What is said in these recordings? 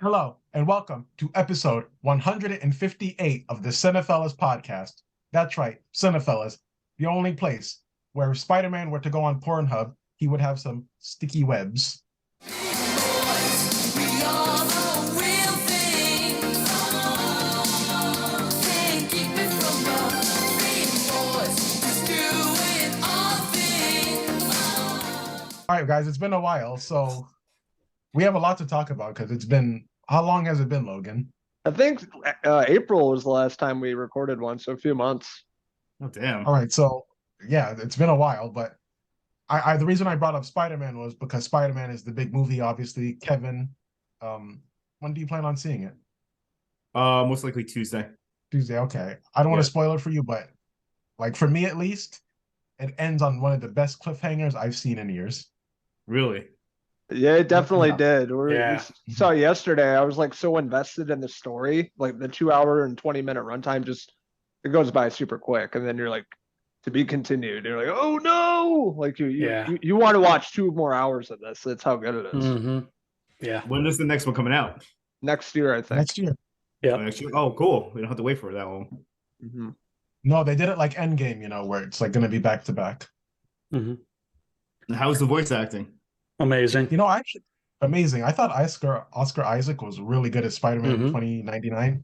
Hello, and welcome to episode 158 of the Cinephellas Podcast. That's right, Cinephellas, the only place where if Spider-Man were to go on Pornhub, he would have some sticky webs. All right, guys, it's been a while, so we have a lot to talk about because it's been, how long has it been, Logan? I think April was the last time we recorded one, so a few months. Oh, damn. All right, so yeah, it's been a while, but the reason I brought up Spider-Man was because Spider-Man is the big movie, obviously. Kevin, when do you plan on seeing it? Most likely Tuesday. Tuesday, okay. I don't want to spoil it for you, but like for me at least, it ends on one of the best cliffhangers I've seen in years. Really? Yeah, it definitely did. Yeah. We saw yesterday. I was like so invested in the story, like the 2 hour and 20-minute runtime just it goes by super quick, and then you're like, to be continued. You're like, oh no! Like you want to watch 2 more hours of this. That's how good it is. Mm-hmm. Yeah. When is the next one coming out? Next year, I think. Next year. Yeah. Next year? Oh, cool. We don't have to wait for that one. Mm-hmm. No, they did it like Endgame, where it's like going to be back to back. Mm-hmm. How's the voice acting? Amazing. Actually, amazing. I thought Oscar Isaac was really good at Spider-Man 2099.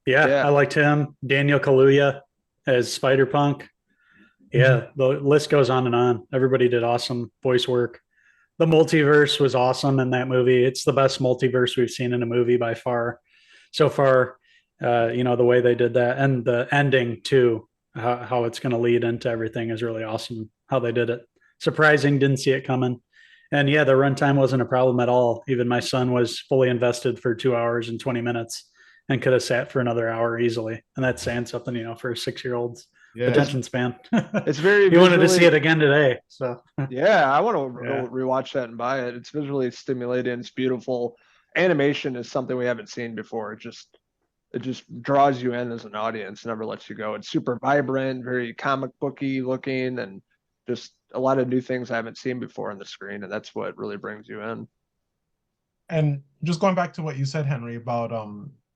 Yeah, I liked him. Daniel Kaluuya as Spider-Punk. Yeah, the list goes on and on. Everybody did awesome voice work. The multiverse was awesome in that movie. It's the best multiverse we've seen in a movie by far so far. The way they did that and the ending too, how it's going to lead into everything is really awesome. How they did it. Surprising, didn't see it coming. And yeah, the runtime wasn't a problem at all. Even my son was fully invested for 2 hours and 20 minutes and could have sat for another hour easily. And that's saying something, for a 6-year-old's attention span. It's very He wanted to see it again today. So yeah, I want to rewatch that and buy it. It's visually stimulating. It's beautiful. Animation is something we haven't seen before. It just draws you in as an audience, never lets you go. It's super vibrant, very comic booky looking, and just a lot of new things I haven't seen before on the screen, and that's what really brings you in. And just going back to what you said, Henry, about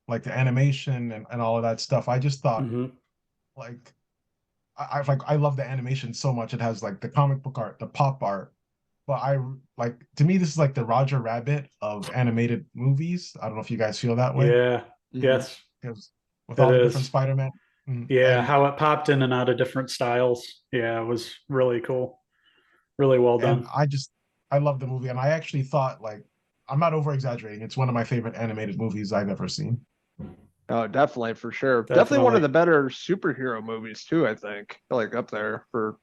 like the animation and all of that stuff, I just thought like I love the animation so much. It has like the comic book art, the pop art, but to me this is like the Roger Rabbit of animated movies. I don't know if you guys feel that way. Yeah. Yes. Because with all the different Spider-Man. Yeah, how it popped in and out of different styles. Yeah, it was really cool. Really well done. I love the movie, and I actually thought, like, I'm not over exaggerating. It's one of my favorite animated movies I've ever seen. Oh, definitely, for sure. Definitely one of the better superhero movies too, I think. Like up there for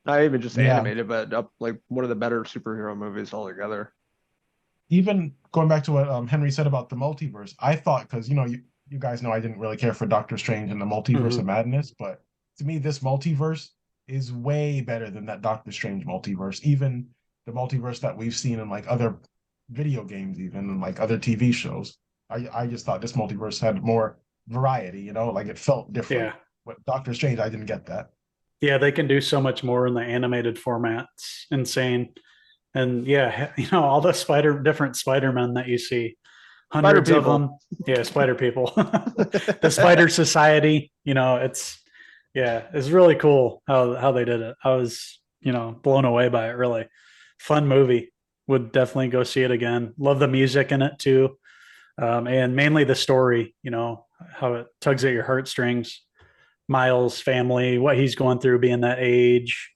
not even just animated, but up like one of the better superhero movies altogether. Even going back to what Henry said about the multiverse, I thought, because you guys know I didn't really care for Doctor Strange and the Multiverse of Madness, but to me this multiverse is way better than that Doctor Strange multiverse. Even the multiverse that we've seen in like other video games, even in like other TV shows. I just thought this multiverse had more variety, like it felt different. Yeah. With Doctor Strange, I didn't get that. Yeah, they can do so much more in the animated format. It's insane. And yeah, all the different Spider-Men that you see, hundreds of them. Yeah, Spider people. The Spider Society, it's really cool how they did it. I was, blown away by it, really. Fun movie. Would definitely go see it again. Love the music in it too. And mainly the story, how it tugs at your heartstrings. Miles' family, what he's going through being that age.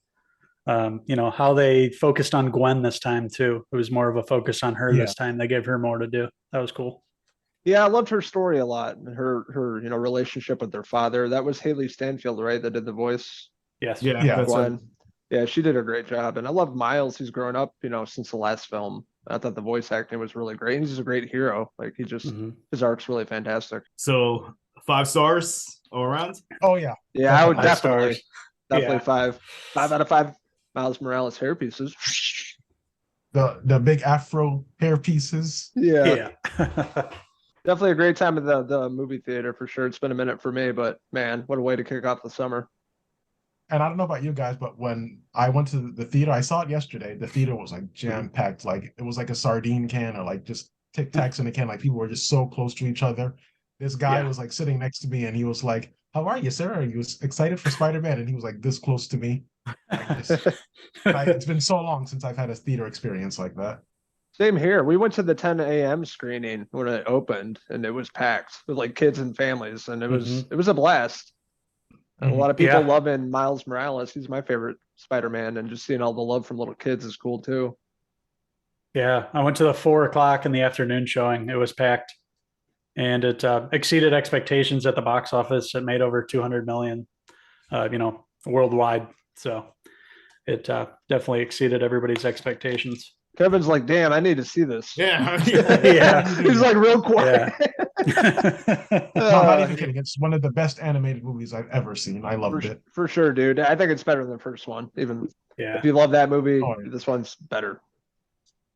How they focused on Gwen this time too. It was more of a focus on her this time. They gave her more to do. That was cool. Yeah, I loved her story a lot. Her relationship with her father. That was Haley Stanfield, right? That did the voice. Yes. Yeah. Gwen. Yeah, she did a great job. And I love Miles. He's grown up, since the last film. I thought the voice acting was really great. And he's a great hero. Like his arc's really fantastic. So 5 stars all around? Oh yeah. Yeah, I would definitely 5 out of 5 Miles Morales hair pieces. The big afro hair pieces. Yeah. Definitely a great time at the movie theater for sure. It's been a minute for me, but man, what a way to kick off the summer. And I don't know about you guys, but when I went to the theater, I saw it yesterday. The theater was like jam packed, like it was like a sardine can or like just Tic Tacs in a can. Like people were just so close to each other. This guy was like sitting next to me, and he was like, "How are you, sir? Are you excited for Spider-Man?" And he was like this close to me. It's been so long since I've had a theater experience like that. Same here. We went to the 10 a.m. screening when it opened, and it was packed with like kids and families, and it was a blast. And a lot of people loving Miles Morales. He's my favorite Spider-Man, and just seeing all the love from little kids is cool too. Yeah, I went to the 4 o'clock in the afternoon showing. It was packed, and it exceeded expectations at the box office. It made over 200 million, worldwide. So it definitely exceeded everybody's expectations. Kevin's like, "Damn, I need to see this." Yeah. He's like real quiet. No, I'm not even kidding. It's one of the best animated movies I've ever seen. I loved it. For sure, dude. I think it's better than the first one. Even Yeah. if you love that movie, this one's better.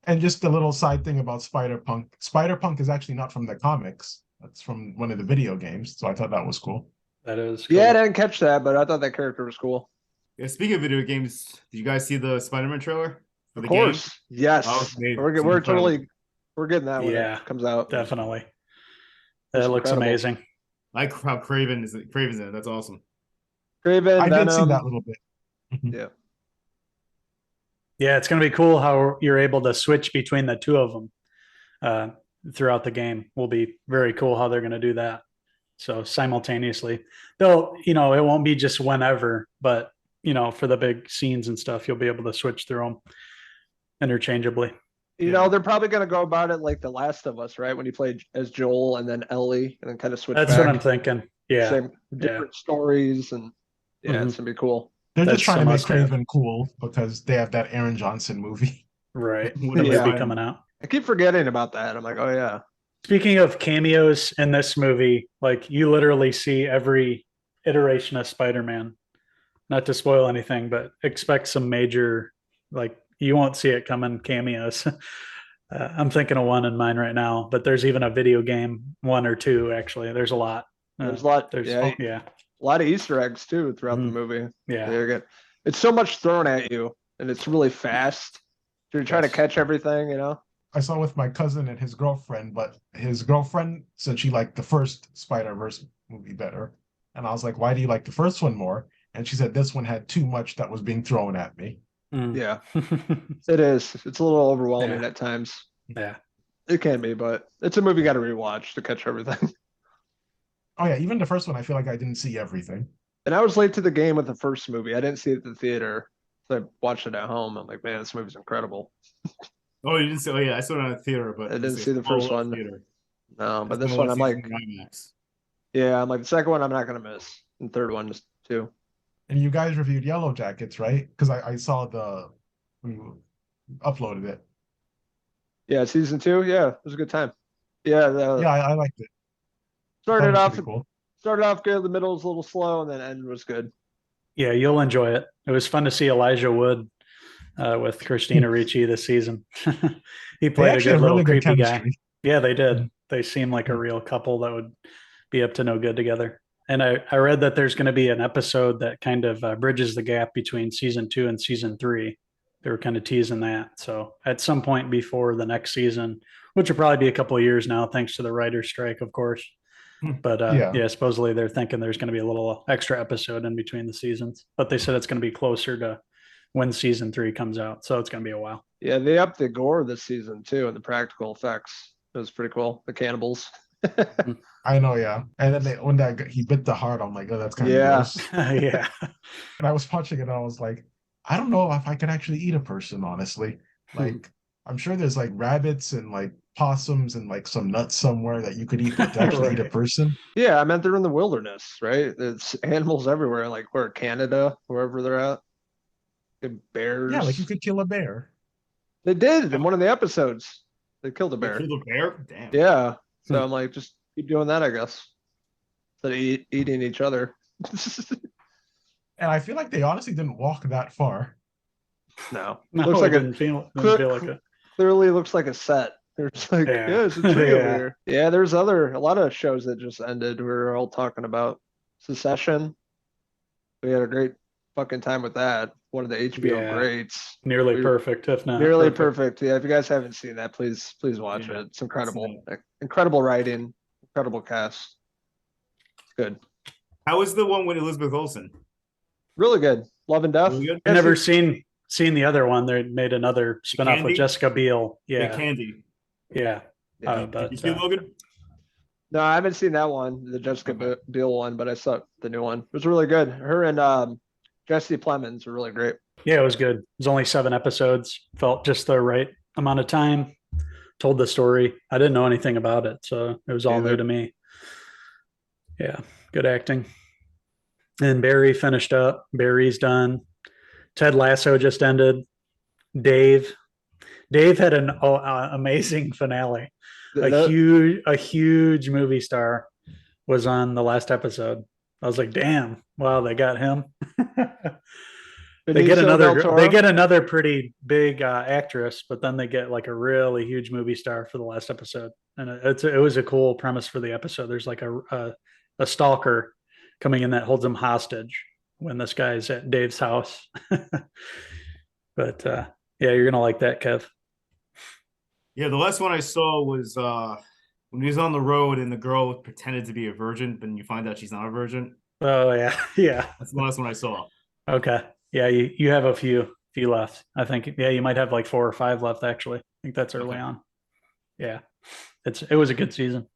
And just a little side thing about Spider-Punk. Spider-Punk is actually not from the comics. That's from one of the video games. So I thought that was cool. That is cool. Yeah, I didn't catch that, but I thought that character was cool. Yeah, speaking of video games, did you guys see the Spider-Man trailer? Of course. Game? Yes. Oh, we're getting that when it comes out. Definitely. That looks amazing. I like how Craven's in it. That's awesome. Craven, I Venom. did see that a little bit. Yeah. Yeah, it's going to be cool how you're able to switch between the two of them throughout the game. Will be very cool how they're going to do that. So simultaneously, though, it won't be just whenever, but for the big scenes and stuff, you'll be able to switch through them interchangeably. They're probably going to go about it like The Last of Us, right? When you played as Joel and then Ellie, and then kind of switch. That's what I'm thinking. Yeah, same different stories, and it's gonna be cool. They're just trying to make Craven cool because they have that Aaron Johnson movie. Right. It'll be coming out. I keep forgetting about that. I'm like, oh yeah. Speaking of cameos in this movie, like you literally see every iteration of Spider-Man. Not to spoil anything, but expect some major, like you won't see it coming cameos. I'm thinking of one in mind right now, but there's even a video game, one or two actually. There's a lot. There's a lot. A lot of Easter eggs too throughout the movie. Yeah. It's so much thrown at you, and it's really fast. You're trying to catch everything, I saw with my cousin and his girlfriend, but his girlfriend said she liked the first Spider-Verse movie better. And I was like, why do you like the first one more? And she said this one had too much that was being thrown at me. Yeah, it is. It's a little overwhelming at times. Yeah, it can be, but it's a movie you got to rewatch to catch everything. Oh yeah, even the first one, I feel like I didn't see everything. And I was late to the game with the first movie. I didn't see it at the theater, so I watched it at home. I'm like, man, this movie's incredible. Oh, you didn't see? Oh yeah, I saw it on the theater, but I didn't see the first one. Theater. No, but this one, I'm like, I'm like the second one, I'm not gonna miss, and third one just too. And you guys reviewed Yellowjackets, right? Because I saw when you uploaded it. Yeah, season 2. Yeah, it was a good time. Yeah, I liked it. Started off good. The middle was a litle slow, and then end was good. Yeah, you'll enjoy it. It was fun to see Elijah Wood with Christina Ricci this season. He played a good little creepy guy. Yeah, they did. They seem like a real couple that would be up to no good together. And I read that there's going to be an episode that kind of bridges the gap between season 2 and season 3. They were kind of teasing that. So at some point before the next season, which will probably be a couple of years now, thanks to the writer's strike, of course. But supposedly they're thinking there's going to be a little extra episode in between the seasons. But they said it's going to be closer to when season 3 comes out. So it's going to be a while. Yeah, they upped the gore this season too, and the practical effects. It was pretty cool. The cannibals. I know, yeah. And then when he bit the heart, I'm like, oh, that's kind of gross. Yeah. And I was watching it and I was like, I don't know if I could actually eat a person, honestly. Like, I'm sure there's like rabbits and like possums and like some nuts somewhere that you could eat, but to actually eat a person. Yeah, I meant they're in the wilderness, right? There's animals everywhere, like where Canada, wherever they're at. Bears. Yeah, like you could kill a bear. They did in one of the episodes. They killed a bear. They killed a bear? Damn. Yeah. So I'm like, just keep doing that, I guess. Instead of eating each other. And I feel like they honestly didn't walk that far. No. Looks like didn't feel like it. Clearly looks like a set. There's like, it's a tree over here. Yeah, there's a lot of shows that just ended. We were all talking about Secession. We had a great fucking time with that. one of the HBO Yeah. greats. Nearly perfect, if not Nearly perfect. Yeah, if you guys haven't seen that, please watch Yeah, it. It's incredible. it. Incredible writing, incredible cast. It's good. How was the one with Elizabeth Olsen? Really good. Love and Death. Really good? I've never seen the other one. They made another spinoff with Candy? Jessica Biel. The Yeah, Candy. yeah. Yeah. Did you see Logan? No, I haven't seen that one, the Jessica Biel one, but I saw the new one. It was really good. Her and Jesse Plemons are really great. Yeah, it was good. It was only 7 episodes. Felt just the right amount of time. Told the story. I didn't know anything about it, so it was all new to me. Yeah, good acting. And Barry finished up. Barry's done. Ted Lasso just ended. Dave had an amazing finale. A huge movie star was on the last episode. I was like, damn, wow, they got him. They get another pretty big actress, but then they get like a really huge movie star for the last episode. And it was a cool premise for the episode. There's like a stalker coming in that holds him hostage when this guy's at Dave's house. But yeah, you're gonna like that, Kev. Yeah, the last one I saw was when he was on the road and the girl pretended to be a virgin, but you find out she's not a virgin. Oh yeah, yeah. That's the last one I saw. Okay, yeah, you have a few left. I think you might have like 4 or 5 left actually. I think that's early on. Yeah, it was a good season.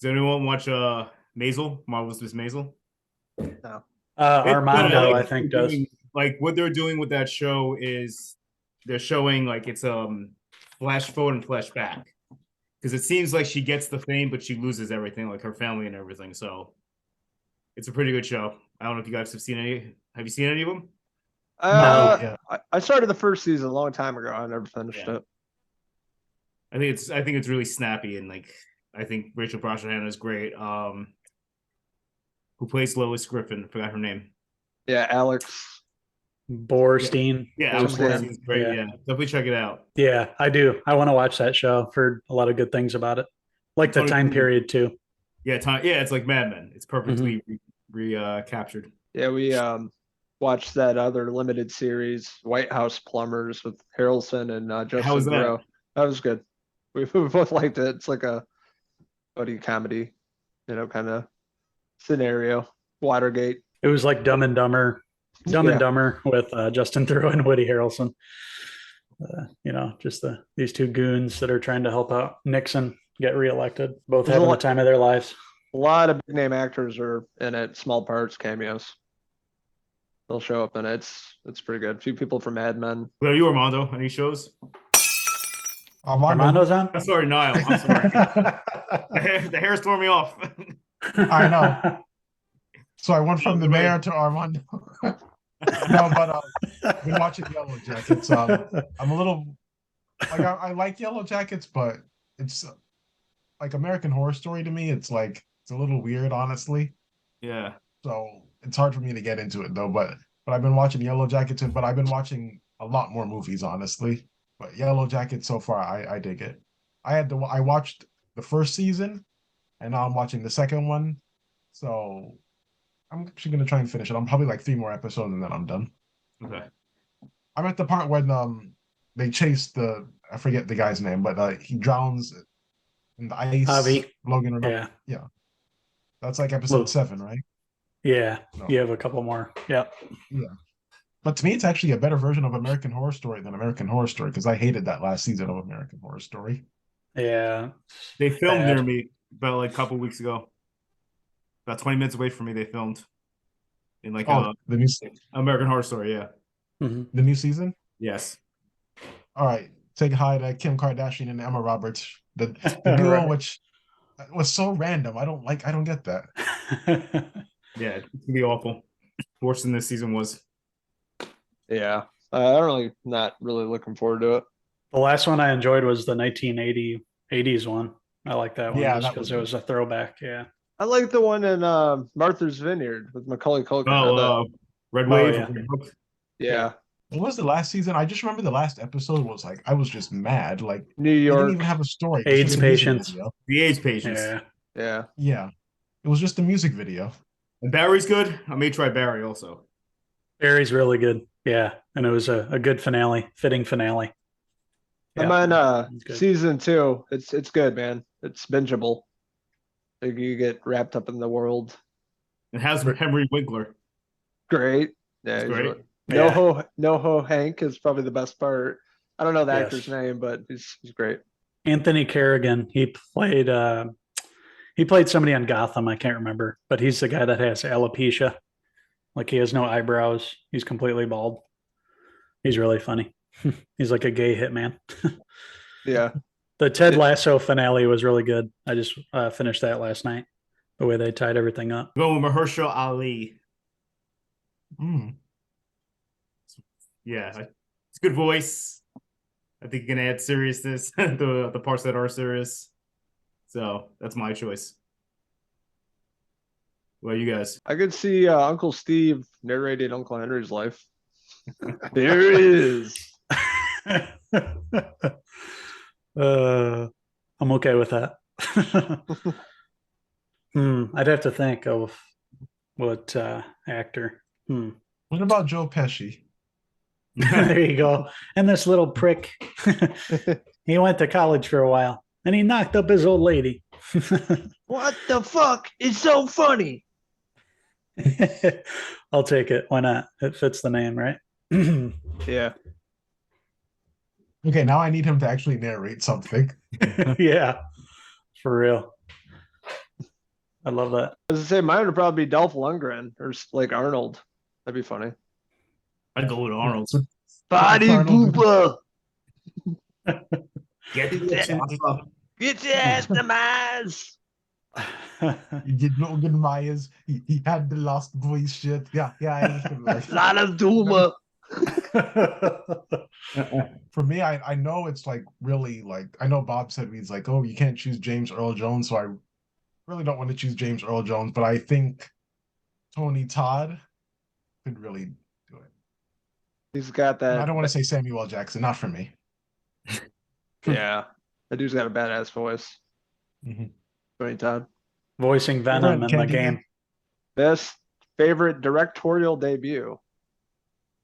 Does anyone watch Maisel, Marvelous Miss Maisel? No. Armando, I think does. Like what they're doing with that show is they're showing like it's flash forward and flash back, because it seems like she gets the fame but she loses everything, like her family and everything. So it's a pretty good show. I don't know if you guys have seen any. Have you seen any of them? No. I started the first season a long time ago. I never finished it. I think it's really snappy, and like I think Rachel Brosnahan is great. Who plays Lois Griffin? Forgot her name. Yeah, Alex Borstein. Yeah, Alex Borstein is great. Yeah, definitely check it out. Yeah, I do. I want to watch that show. I've heard a lot of good things about it. Like the time period too. Yeah, it's like Mad Men. It's perfectly captured. Yeah, we watched that other limited series, White House Plumbers, with Harrelson and Justin How was that? Theroux. That was good. We both liked it. It's like a buddy comedy, kind of scenario. Watergate. It was like Dumb and Dumber with Justin Theroux and Woody Harrelson. Just these two goons that are trying to help out Nixon get reelected, both having the time of their lives. A lot of big name actors are in it, small parts, cameos. They'll show up in it. It's pretty good. A few people from Mad Men. Well, you Armando, any shows? Armando's on? I'm sorry, Niall. I'm sorry. The hair's throwing me off. I know. So I went from the mayor to Armando. No, but I've been watching Yellowjackets. I'm a little like I like Yellowjackets, but it's like American Horror Story to me. It's a little weird, honestly. Yeah. So it's hard for me to get into it though. But I've been watching Yellowjackets, but I've been watching a lot more movies, honestly. But Yellowjackets so far, I dig it. I watched the first season, and now I'm watching the second one. So I'm actually gonna try and finish it. I'm probably like 3 more episodes and then I'm done. Okay. I'm at the part when they chase I forget the guy's name, but he drowns in the ice. Javi. Logan. Yeah. That's like episode 7, right? Yeah. No. You have a couple more. Yeah. Yeah. But to me, it's actually a better version of American Horror Story than American Horror Story, because I hated that last season of American Horror Story. Yeah. They filmed near me about like a couple weeks ago. About 20 minutes away from me, they filmed in like the new American Horror Story. Yeah. Mm-hmm. The new season. Yes. All right. Say hi to Kim Kardashian and Emma Roberts. The duo, right. Which was so random. I don't get that. Yeah, it's gonna be awful. Worse than this season was. Yeah, I'm not really looking forward to it. The last one I enjoyed was the 1980s one. I like that one just because it was a throwback. Yeah. I like the one in Martha's Vineyard with Macaulay Culkin. Oh, Red Wave. Yeah. What was the last season? I just remember the last episode was like, I was just mad. Like New York. They didn't even have a story. AIDS patients. The AIDS patients. Yeah. Yeah. It was just a music video. And Barry's good. I may try Barry also. Barry's really good. Yeah. And it was a good finale, fitting finale. I'm on season 2. It's good, man. It's bingeable. Like you get wrapped up in the world. It has Henry Winkler. Great. Yeah, He's great. No Ho Hank is probably the best part. I don't know the actor's name, but he's great. Anthony Kerrigan. He played somebody on Gotham. I can't remember, but he's the guy that has alopecia. Like he has no eyebrows. He's completely bald. He's really funny. He's like a gay hitman. Yeah. The Ted Lasso finale was really good. I just finished that last night. The way they tied everything up. Going with Mahershala Ali. Mm. Yeah, it's a good voice. I think you can add seriousness the parts that are serious. So that's my choice. What you guys? I could see Uncle Steve narrating Uncle Henry's life. There it is. I'm okay with that. I'd have to think of what actor. What about Joe Pesci? There you go. And this little prick, he went to college for a while and he knocked up his old lady. What the fuck? It's so funny. I'll take it. Why not? It fits the name, right? Yeah. Okay, now I need him to actually narrate something. Yeah, for real. I love that. As I say, mine would probably be Dolph Lundgren or like Arnold. That'd be funny. I'd go with Arnold. Body pooper. Get your ass to Mars. You did Logan Myers. He had the lost voice shit. Yeah. Lot of Duma. For me, I know it's like really like I know Bob said he's like, oh, you can't choose James Earl Jones, so I really don't want to choose James Earl Jones, but I think Tony Todd could really do it. He's got that. And I don't want to say Samuel L. Jackson, not for me. Yeah, that dude's got a badass voice. Mm-hmm. Tony Todd. Voicing Venom in the game. Best favorite directorial debut.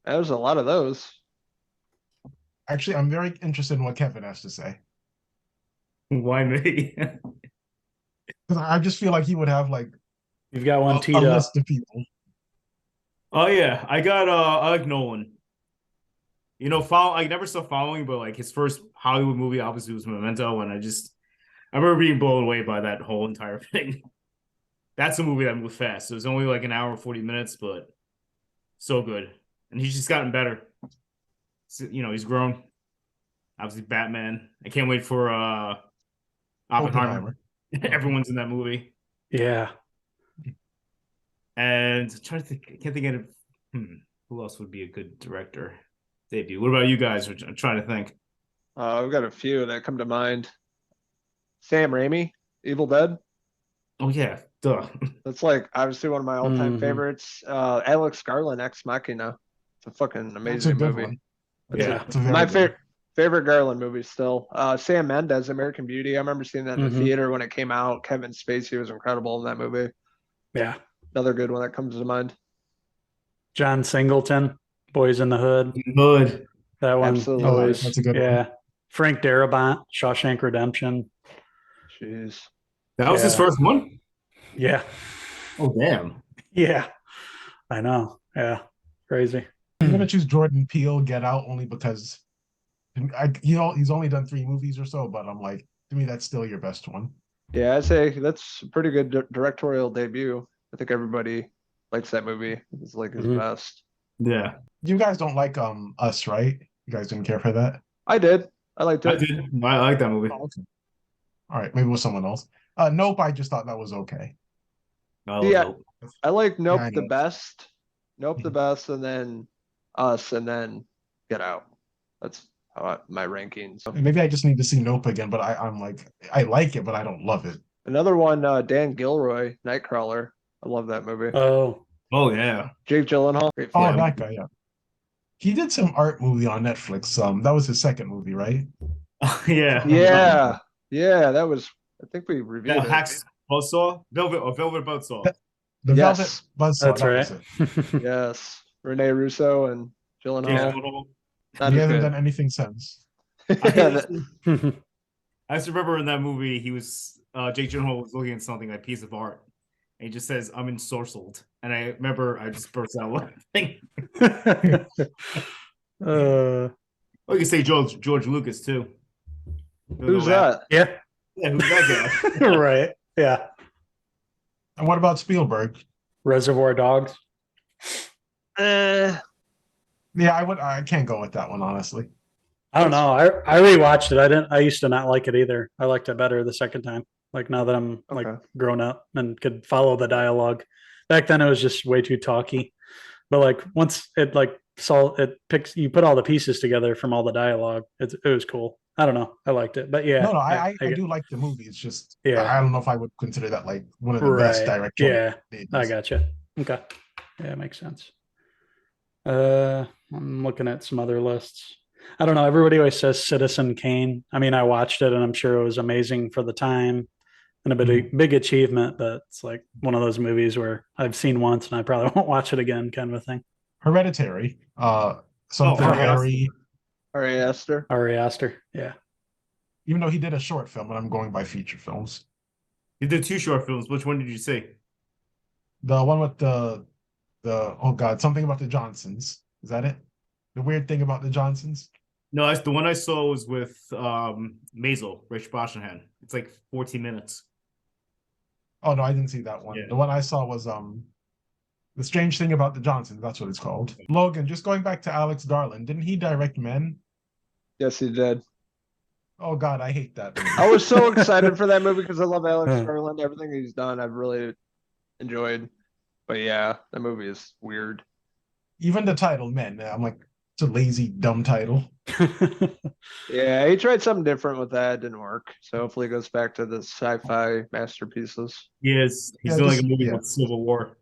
There's a lot of those. Actually, I'm very interested in what Kevin has to say. Why me? Because I just feel like he would have like you've got one teed a up. list of people. Oh yeah, I like Nolan. You know, I never saw following, but like his first Hollywood movie obviously was Memento, and I remember being blown away by that whole entire thing. That's a movie that moved fast. It was only like an hour and 40 minutes, but so good. And he's just gotten better. So, you know, he's grown. Obviously, Batman. I can't wait for Oppenheimer. Everyone's in that movie. Yeah. And I'm trying to think. I can't think of who else would be a good director debut. What about you guys? I'm trying to think. I've got a few that come to mind. Sam Raimi, Evil Dead. Oh yeah, duh. That's like obviously one of my all-time favorites. Alex Garland, Ex Machina. It's a fucking amazing movie. My favorite Garland movie still. Sam Mendes, American Beauty. I remember seeing that in the theater when it came out. Kevin Spacey was incredible in that movie. Yeah. Another good one that comes to mind. John Singleton, Boys in the Hood. That one. Absolutely. Always, that's a good one. Frank Darabont, Shawshank Redemption. Jeez. That was his first one? Yeah. Oh, damn. Yeah. I know. Yeah. Crazy. I'm going to choose Jordan Peele, Get Out, only because he's only done 3 movies or so, but I'm like, to me, that's still your best one. Yeah, I'd say that's a pretty good directorial debut. I think everybody likes that movie. It's like his best. Yeah. You guys don't like Us, right? You guys didn't care for that? I did. I liked it. I did. I like that movie. Oh, okay. All right, maybe it was someone else. Nope, I just thought that was okay. Nope. I like Nope the best. Nope the best, and then Us, and then Get Out. That's how my rankings. Maybe I just need to see Nope again, but I'm like, I like it, but I don't love it. Another one, Dan Gilroy, Nightcrawler. I love that movie. Oh yeah. Jake Gyllenhaal. Great Oh, film. that guy, yeah. He did some art movie on Netflix. That was his second movie, right? Yeah. Yeah, that was. I think we reviewed it. Hacks Buzzsaw? Velvet Buzzsaw. The Yes. Velvet Buzzsaw. That's right. Yes, Rene Russo and Jake Gyllenhaal. Gyllenhaal. Not He as hasn't good. done anything since. I just remember in that movie, he was Jake Gyllenhaal was looking at something like a piece of art, and he just says, "I'm ensorcelled," and I remember I just burst out laughing. Oh, you can say George Lucas too. Who's that? Yeah. Yeah, who's that guy? Right. Yeah. And what about Spielberg? Reservoir Dogs. Yeah, I can't go with that one, honestly. I don't know. I rewatched it. I used to not like it either. I liked it better the second time. Like now that I'm like grown up and could follow the dialogue. Back then it was just way too talky. But like once it you put all the pieces together from all the dialogue. It was cool. I don't know. I liked it. But yeah. No, I do like the movie. It's just yeah. I don't know if I would consider that like one of the best directorial. Yeah. Movies. I gotcha. Okay. Yeah, it makes sense. I'm looking at some other lists. I don't know. Everybody always says Citizen Kane. I mean, I watched it and I'm sure it was amazing for the time and a big achievement, but it's like one of those movies where I've seen once and I probably won't watch it again kind of a thing. Hereditary. Ari Aster. Yeah. Even though he did a short film, and I'm going by feature films. He did 2 short films. Which one did you see? The one with the oh god, something about the Johnsons. Is that it? The weird thing about the Johnsons? No, the one I saw was with Maisel, Rich Brosnahan. It's like 14 minutes. Oh no, I didn't see that one. Yeah. The one I saw was The Strange Thing About the Johnsons. That's what it's called. Logan, just going back to Alex Garland, didn't he direct Men? Yes, he did. Oh god, I hate that movie. I was so excited for that movie because I love Alex Garland. Everything he's done, I've really enjoyed. But yeah, that movie is weird. Even the title, Men, I'm like, it's a lazy, dumb title. Yeah, he tried something different with that. It didn't work. So hopefully it goes back to the sci-fi masterpieces. Yes, he's doing like a movie about Civil War.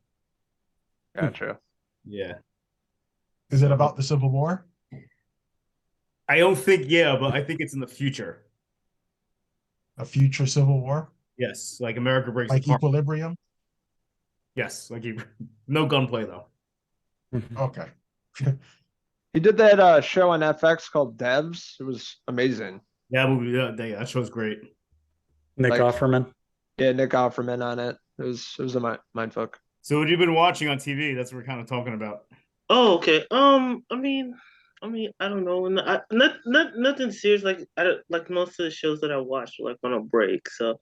Gotcha. Yeah. Is it about the Civil War? I don't think, but I think it's in the future. A future Civil War? Yes, like America breaks like apart. Equilibrium? Yes, like no gunplay though. Okay. He did that show on FX called Devs. It was amazing. Yeah, movie. That show's great. Nick Offerman. Yeah, Nick Offerman on it. It was a mindfuck. So what have you been watching on TV? That's what we're kind of talking about. Oh, okay. I mean, I don't know. Nothing serious. Like most of the shows that I watch, like on a break. So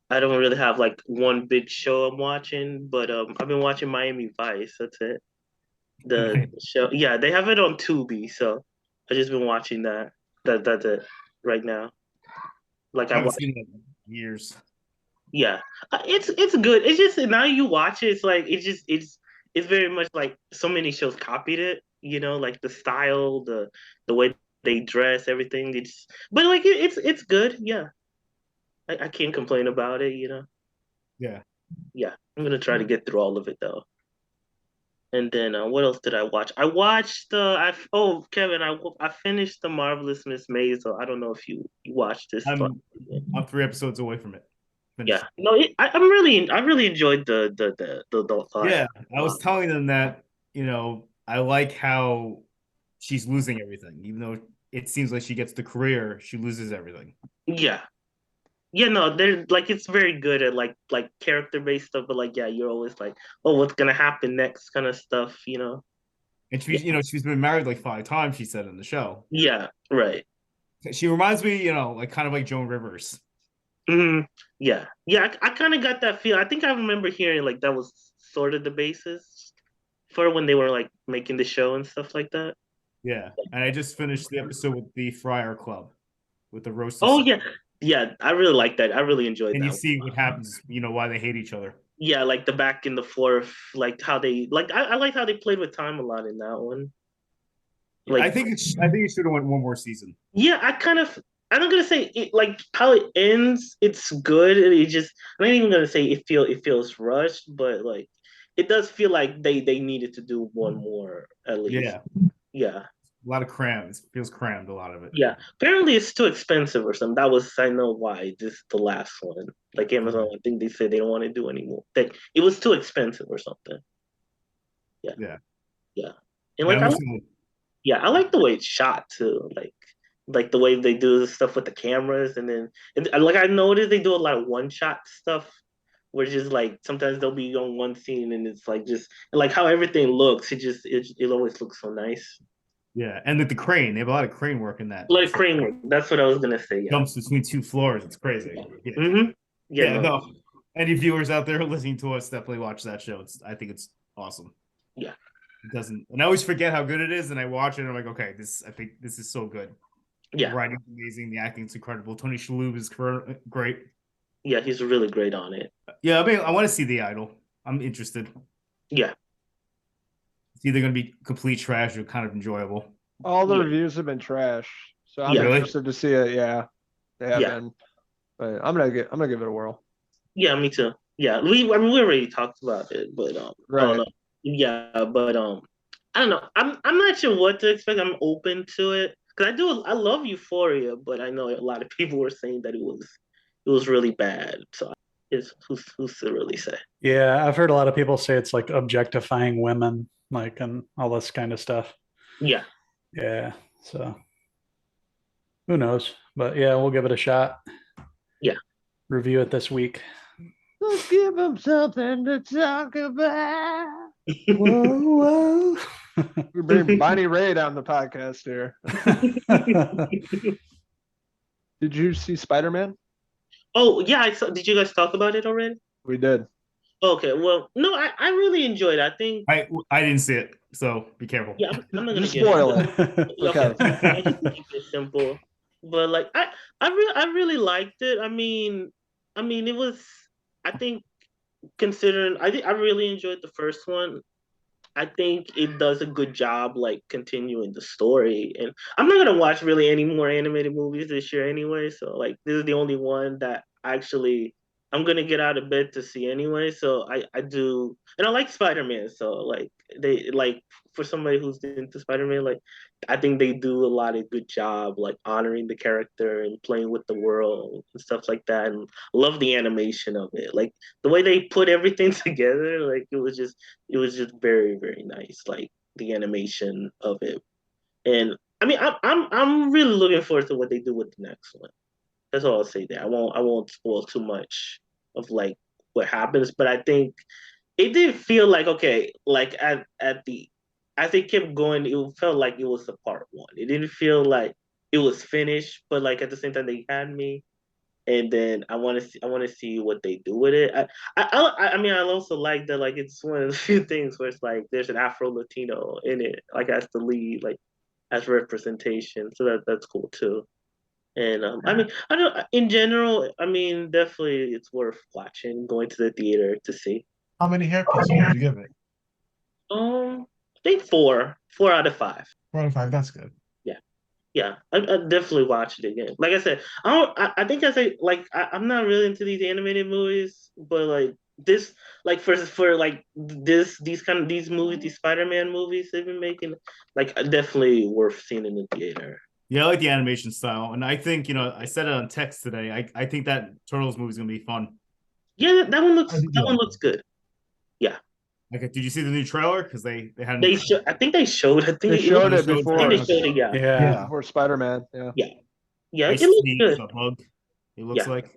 I don't really have like one big show I'm watching. But I've been watching Miami Vice. That's it. The show. Yeah, they have it on Tubi. So I just been watching that. That's it right now. Like I haven't seen it in years. Yeah, it's good. It's just now you watch it. It's like it's very much like so many shows copied it. You know, like the style, the way they dress, everything. But like it's good. Yeah, I can't complain about it. You know. Yeah. I'm gonna try to get through all of it though. And then what else did I watch? I watched Kevin, I finished The Marvelous Miss Maisel. I don't know if you watched this. I'm 3 episodes away from it. Yeah, no, I really enjoyed the yeah, I was telling them that I like how she's losing everything, even though it seems like she gets the career, she loses everything. Yeah, no, they're like it's very good at like character based stuff, but like you're always like, oh, what's gonna happen next, kind of stuff, And she's been married like 5 times. She said in the show. Yeah, right. She reminds me, like kind of like Joan Rivers. Mm-hmm. Yeah. I kind of got that feel. I think I remember hearing like that was sort of the basis for when they were like making the show and stuff like that. Yeah, and I just finished the episode with the Friar Club, with the roast. Oh yeah. I really like that. I really enjoyed that. And you see what happens. Why they hate each other. Yeah, like the back and the forth, like how they like. I like how they played with time a lot in that one. Like I think it should have went one more season. Yeah, I'm not gonna say it, like how it ends. It's good. I'm not even gonna say it feels rushed, but like it does feel like they needed to do one more at least. Yeah. A lot of crams. It feels crammed. A lot of it. Yeah. Apparently, it's too expensive or something. I know why. This is the last one. Like Amazon, I think they said they don't want to do anymore. That it was too expensive or something. Yeah. And like Yeah, I like the way it's shot too. Like the way they do the stuff with the cameras, and like I noticed they do a lot of one shot stuff, where just like sometimes they'll be on one scene and it's like just like how everything looks. It always looks so nice. yeah, and the crane, they have a lot of crane work in that. A lot of crane work. That's what I was gonna say. Yeah. Jumps between 2 floors. It's crazy. Yeah. Yeah. Mm-hmm. Yeah, no. Any viewers out there listening to us, definitely watch that show. I think it's awesome. Yeah. It doesn't, and I always forget how good it is, and I watch it and I'm like, okay, I think this is so good. Yeah. The writing's amazing, the acting's incredible. Tony Shalhoub is great. Yeah, he's really great on it. Yeah, I mean, I want to see The Idol. I'm interested. Yeah. It's either going to be complete trash or kind of enjoyable. All the reviews have been trash, so I'm interested to see it. Yeah, they have been, but I'm gonna give it a whirl. Yeah, me too. Yeah, we already talked about it, but right. Yeah, but I don't know. I'm not sure what to expect. I'm open to it because I love Euphoria, but I know a lot of people were saying that it was really bad. So who's to really say? Yeah, I've heard a lot of people say it's like objectifying women, like, and all this kind of stuff. Yeah. Yeah. So who knows? But yeah, we'll give it a shot. Yeah. Review it this week. Let's give them something to talk about. Whoa. We bring Bonnie Raitt on the podcast here. Did you see Spider-Man? Oh yeah, I saw. Did you guys talk about it already? We did. Okay, well, no, I really enjoyed it. I think I didn't see it, so be careful. Yeah, I'm not gonna spoil it. Okay, I just keep it simple. But like, I really liked it. I mean, it was. I think considering I really enjoyed the first one. I think it does a good job like continuing the story. And I'm not gonna watch really any more animated movies this year anyway. So like this is the only one that actually I'm gonna get out of bed to see anyway. So I do, and I like Spider-Man. So like they like for somebody who's into Spider-Man, like I think they do a lot of good job like honoring the character and playing with the world and stuff like that. And I love the animation of it. Like the way they put everything together, like it was just very, very nice. Like the animation of it. And I mean I'm really looking forward to what they do with the next one. That's all I'll say there. I won't spoil too much of like what happens, but I think it did feel like okay, like at the as they kept going, it felt like it was a part one. It didn't feel like it was finished, but like at the same time they had me, and then I want to see what they do with it. I mean I also like that like it's one of the few things where it's like there's an Afro Latino in it, like as the lead, like as representation. So that's cool too. And I mean, I don't. In general, I mean, definitely, it's worth watching, going to the theater to see. How many hair pieces would you give it? I think 4 out of 5. 4 out of 5. That's good. Yeah, I definitely watch it again. Like I said, I think I say like I'm not really into these animated movies, but like this, like for like these movies, these Spider-Man movies they've been making, like definitely worth seeing in the theater. Yeah, I like the animation style, and I think I said it on text today. I think that Turtles movie is gonna be fun. Yeah, that one looks good. Yeah. Okay, did you see the new trailer? Because they had. I think they showed. I think they showed it before. I think they showed it. Yeah. Before Spider-Man. Yeah. Yeah. It looks good. A bug. It looks like. Is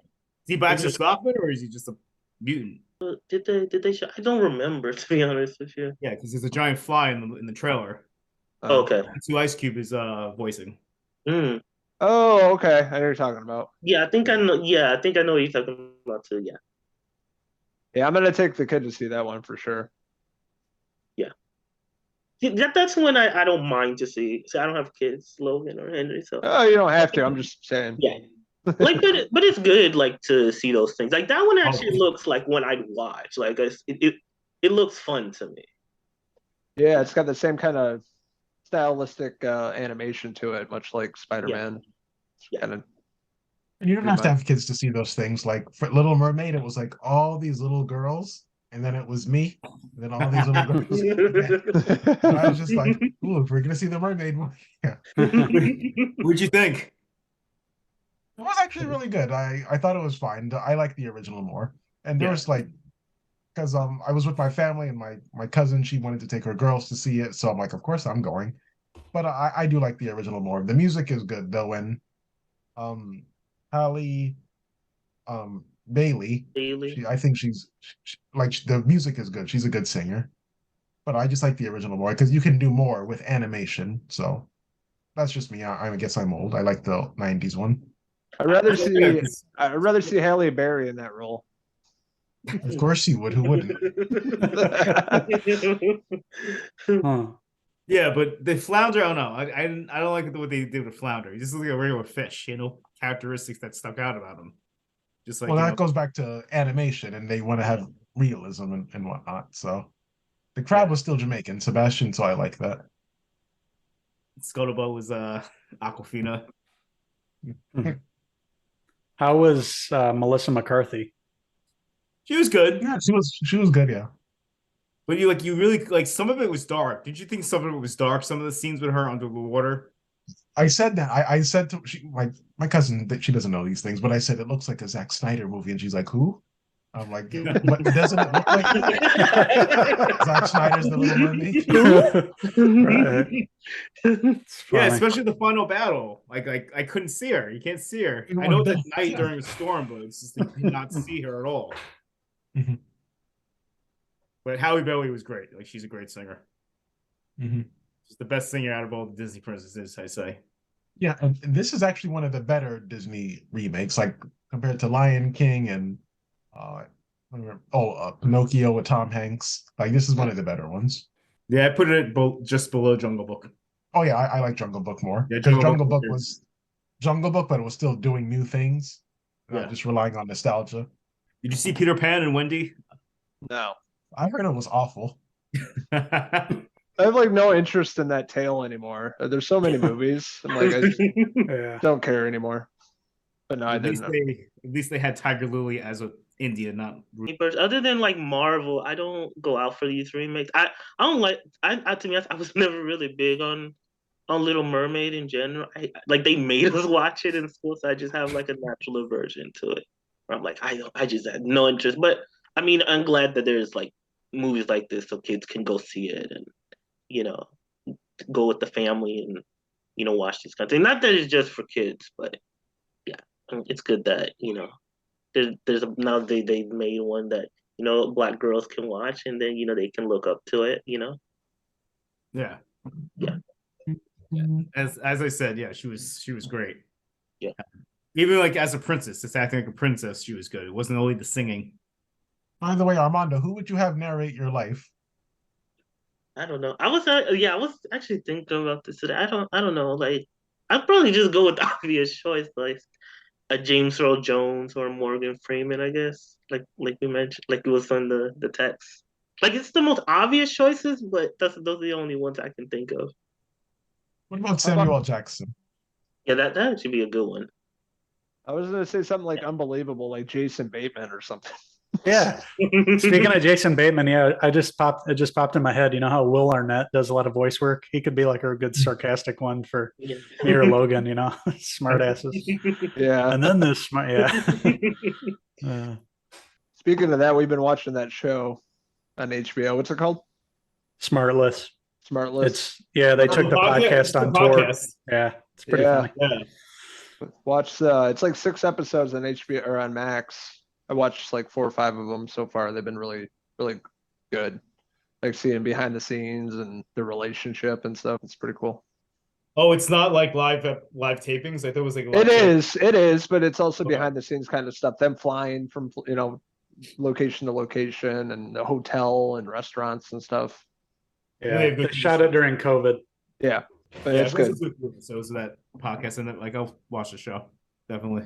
he Baxter Stockman or is he just a mutant? Did they show? I don't remember, to be honest with you. Yeah, because there's a giant fly in the trailer. Okay. That's who Ice Cube is voicing. Mm. Oh, okay. I know what you're talking about. Yeah, I think I know. Yeah, I think I know what you're talking about too. Yeah. Yeah, I'm gonna take the kid to see that one for sure. Yeah. That's when I don't mind to see. So I don't have kids, Logan or Henry. So. Oh, you don't have to. I'm just saying. Yeah. Like, but it's good, like to see those things. Like that one actually looks like one I'd watch. Like it looks fun to me. Yeah, it's got the same kind of stylistic animation to it, much like Spider-Man. Yeah. And you don't have to have kids to see those things. Like for Little Mermaid, it was like all these little girls, and then it was me, and then all these little girls. And I was just like, "Ooh, we're gonna see the mermaid one." Yeah. What'd you think? It was actually really good. I thought it was fine. I like the original more, and there was like because I was with my family and my cousin, she wanted to take her girls to see it, so I'm like, of course I'm going. But I do like the original more. The music is good though, and um Halle Bailey, Daily. I think like the music is good. She's a good singer. But I just like the original more because you can do more with animation. So that's just me. I guess I'm old. I like the '90s one. I'd rather see Halle Berry in that role. Of course you would. Who wouldn't? Huh. Yeah, but the flounder, I don't know. I don't like what they did with flounder. He just looks like a regular fish, characteristics that stuck out about him. Just like Well, that goes back to animation, and they want to have realism and whatnot. So the crab was still Jamaican, Sebastian. So I like that. Scotobo was Aquafina. How was Melissa McCarthy? She was good. Yeah, she was good. Yeah. But you really like some of it was dark. Did you think some of it was dark? Some of the scenes with her under the water. I said that. I said to my cousin that she doesn't know these things, but I said it looks like a Zack Snyder movie, and she's like, "Who?" I'm like, "But doesn't it look like Zack Snyder's The Little Mermaid?" Yeah, especially the final battle. Like I couldn't see her. You can't see her. I know it's at night during a storm, but it's just you cannot see her at all. Mm-hmm. But Halle Bailey was great. Like she's a great singer. Mm-hmm. She's the best singer out of all the Disney princesses, I say. Yeah, and this is actually one of the better Disney remakes, like compared to Lion King and Pinocchio with Tom Hanks. Like this is one of the better ones. Yeah, I put it just below Jungle Book. Oh yeah, I like Jungle Book more Yeah, because Jungle Book was Jungle Book, but it was still doing new things, not just relying on nostalgia. Did you see Peter Pan and Wendy? No. I heard it was awful. I have like no interest in that tale anymore. There's so many movies. I'm like, I just don't care anymore. But no, I didn't. At least they had Tiger Lily as a India, not. Other than like Marvel, I don't go out for these remakes. I don't like. To be honest, I was never really big on Little Mermaid in general. Like they made us watch it in school, so I just have like a natural aversion to it. Where I'm like, I just had no interest. But I mean, I'm glad that there's like movies like this so kids can go see it and go with the family and watch these kind of things. Not that it's just for kids, but yeah, it's good that there's now they made one that Black girls can watch and then they can look up to it. Yeah. As I said, yeah, she was great. Yeah. Even like as a princess, just acting like a princess, she was good. It wasn't only the singing. By the way, Armando, who would you have narrate your life? I don't know. I was actually thinking about this today. I don't know. Like, I'd probably just go with the obvious choice, like a James Earl Jones or Morgan Freeman, I guess. Like we mentioned, like it was on the text. Like it's the most obvious choices, but those are the only ones I can think of. What about Samuel Jackson? Yeah, that should be a good one. I was gonna say something like unbelievable, like Jason Bateman or something. Yeah. Speaking of Jason Bateman, it just popped in my head. You know how Will Arnett does a lot of voice work? He could be like a good sarcastic one for me or Logan, smart asses. Yeah. And then this smart, Speaking of that, we've been watching that show on HBO. What's it called? Smartless. Smartless. They took the podcast on tour. Yeah, it's pretty funny. Yeah. Watch it's like 6 episodes on HBO or on Max. I watched like 4 or 5 of them so far. They've been really, really good. Like seeing behind the scenes and the relationship and stuff. It's pretty cool. Oh, it's not like live tapings. I thought it was like it is, but it's also behind the scenes kind of stuff. Them flying from location to location and the hotel and restaurants and stuff. Yeah, they shot it during COVID. Yeah, but it's good. So is that podcast and like I'll watch the show definitely.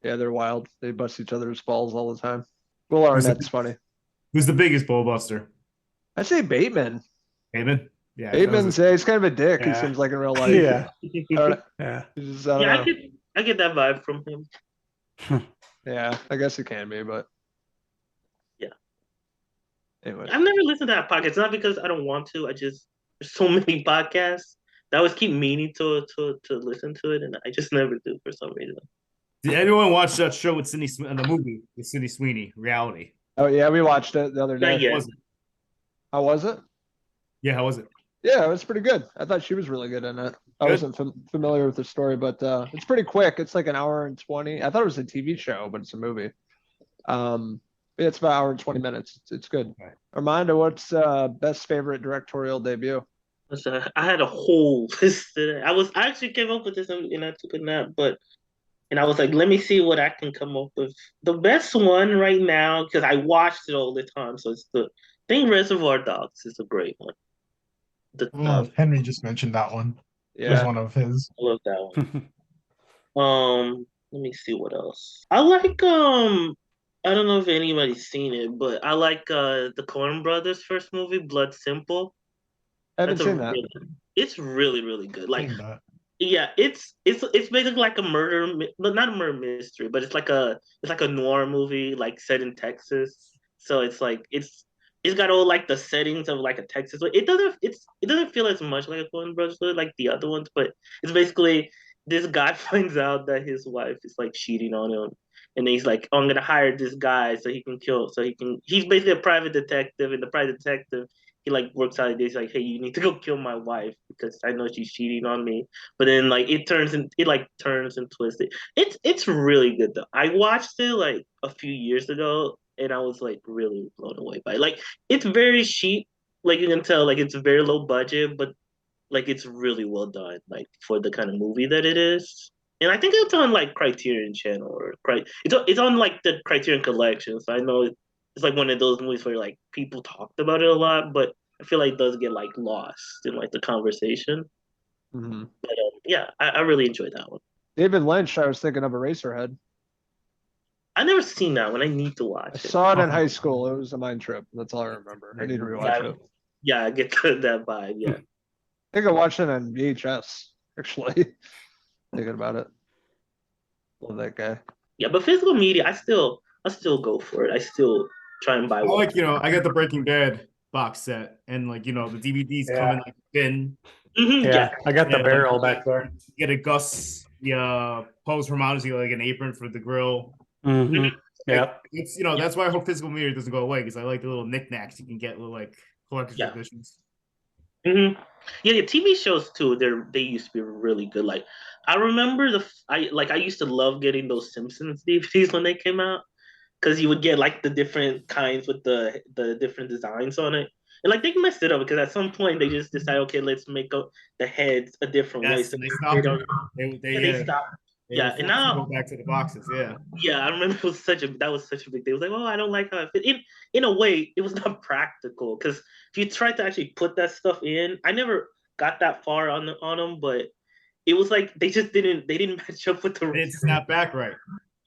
Yeah, they're wild. They bust each other's balls all the time. Will Arnett's funny. Who's the biggest ball buster? I say Bateman. Bateman? Yeah. Bateman's he's kind of a dick. Yeah. He seems like in real life. Yeah. I get that vibe from him. Yeah, I guess it can be, but yeah. Anyway. I've never listened to that podcast. It's not because I don't want to. There's so many podcasts that I always keep meaning to listen to it, and I just never do for some reason. Did anyone watch that show with the movie with Sydney Sweeney, Reality? Oh yeah, we watched it the other Not day. yet. Was it? How was it? Yeah, how was it? Yeah, it was pretty good. I thought she was really good in it. I Good. wasn't familiar with the story, but it's pretty quick. It's like an hour and 20. I thought it was a TV show, but it's a movie. It's about an hour and 20 minutes. It's good. Right. Armando, what's best favorite directorial debut? So I had a whole list today. I actually came up with this and I took a nap, and I was like, let me see what I can come up with. The best one right now, because I watched it all the time, so it's the thing Reservoir Dogs is a great one. Henry just mentioned that one. It was Yeah, one of his. I love that one. Let me see what else. I like I don't know if anybody's seen it, but I like the Coen Brothers' first movie, Blood Simple. I haven't seen that. It's really, really good. Like, Seen that. yeah, it's basically like a murder, but not a murder mystery, but it's like a noir movie, like set in Texas. So it's like it's got all like the settings of like a Texas. It doesn't feel as much like a Coen Brothers story like the other ones, but it's basically this guy finds out that his wife is like cheating on him, and then he's like, oh, I'm gonna hire this guy so he can kill, so he can. He's basically a private detective, and the private detective he like works out. He's like, hey, you need to go kill my wife because I know she's cheating on me. But then like it turns and twists it. It's really good though. I watched it like a few years ago and I was like really blown away by it. Like it's very cheap. Like you can tell like it's very low budget, but like it's really well done, like for the kind of movie that it is. And I think it's on like Criterion Channel or it's on like the Criterion Collection. So I know it's like one of those movies where like people talked about it a lot, but I feel like it does get like lost in like the conversation. Mm-hmm. But yeah, I really enjoyed that one. David Lynch, I was thinking of Eraserhead. I never seen that one. I need to I watch it. saw it in high school. It was a mind trip. That's all I remember. I need to rewatch it. Yeah, I get that vibe. Yeah. I think I watched it on VHS, actually. Thinking about it. Love that guy. Yeah, but physical media, I still go for it. I still try and buy I one. like, I got the Breaking Bad box set, and like, the DVDs come in like bin. Yeah, I got the barrel like, back there. You get a Gus, pose from honestly like an apron for the grill. Mm-hmm. Yeah, it's that's why I hope physical media doesn't go away because I like the little knickknacks you can get, little like collector's editions. Mm-hmm. Yeah, TV shows too. They used to be really good. Like I remember I used to love getting those Simpsons DVDs when they came out because you would get like the different kinds with the different designs on it. And like they messed it up because at some point they just decided, okay, let's make the heads a different way. So they stopped. They stopped. Yeah, and now go back to the boxes. Yeah. Yeah, I remember that was such a big thing. It was like, oh, I don't like how it fit. In a way, it was not practical because if you tried to actually put that stuff in, I never got that far on them, but it was like they didn't match up with the. They didn't snap back right.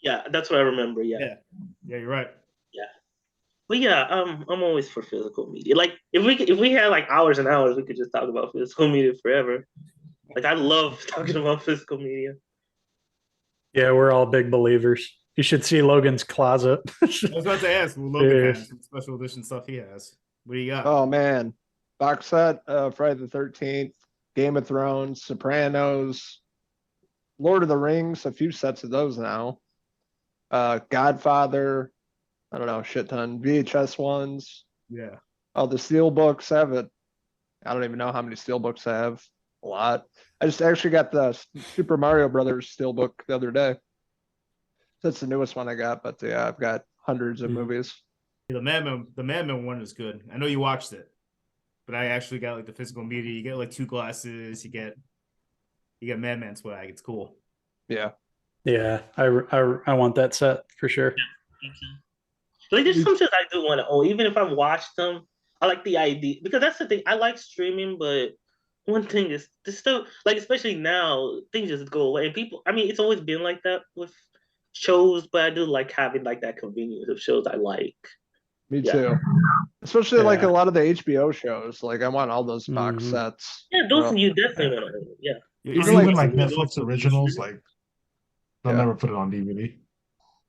Yeah, that's what I remember. Yeah, you're right. Yeah, but yeah, I'm always for physical media. Like if we had like hours and hours, we could just talk about physical media forever. Like I love talking about physical media. Yeah, we're all big believers. You should see Logan's closet. I was about to ask, well, Logan has some special edition stuff he has. What do you got? Oh man, box set, Friday the 13th, Game of Thrones, Sopranos, Lord of the Rings, a few sets of those now. Godfather, I don't know, shit ton. VHS ones. Yeah. Oh, the steel books have it. I don't even know how many steel books I have. A lot. I just actually got the Super Mario Brothers steelbook the other day. That's the newest one I got, but yeah, I've got hundreds of movies. The Madman one is good. I know you watched it, but I actually got like the physical media. You get like 2 glasses. You get Madman swag. It's cool. Yeah. Yeah, I want that set for sure. Like there's some shit I do want to own, even if I've watched them. I like the idea because that's the thing. I like streaming, but one thing is this stuff, like especially now, things just go away. And people, I mean, it's always been like that with shows, but I do like having like that convenience of shows I like. Me too. Especially like a lot of the HBO shows. Like I want all those box sets. Yeah, those you definitely want to own. Yeah. Even like Netflix originals, like they'll never put it on DVD.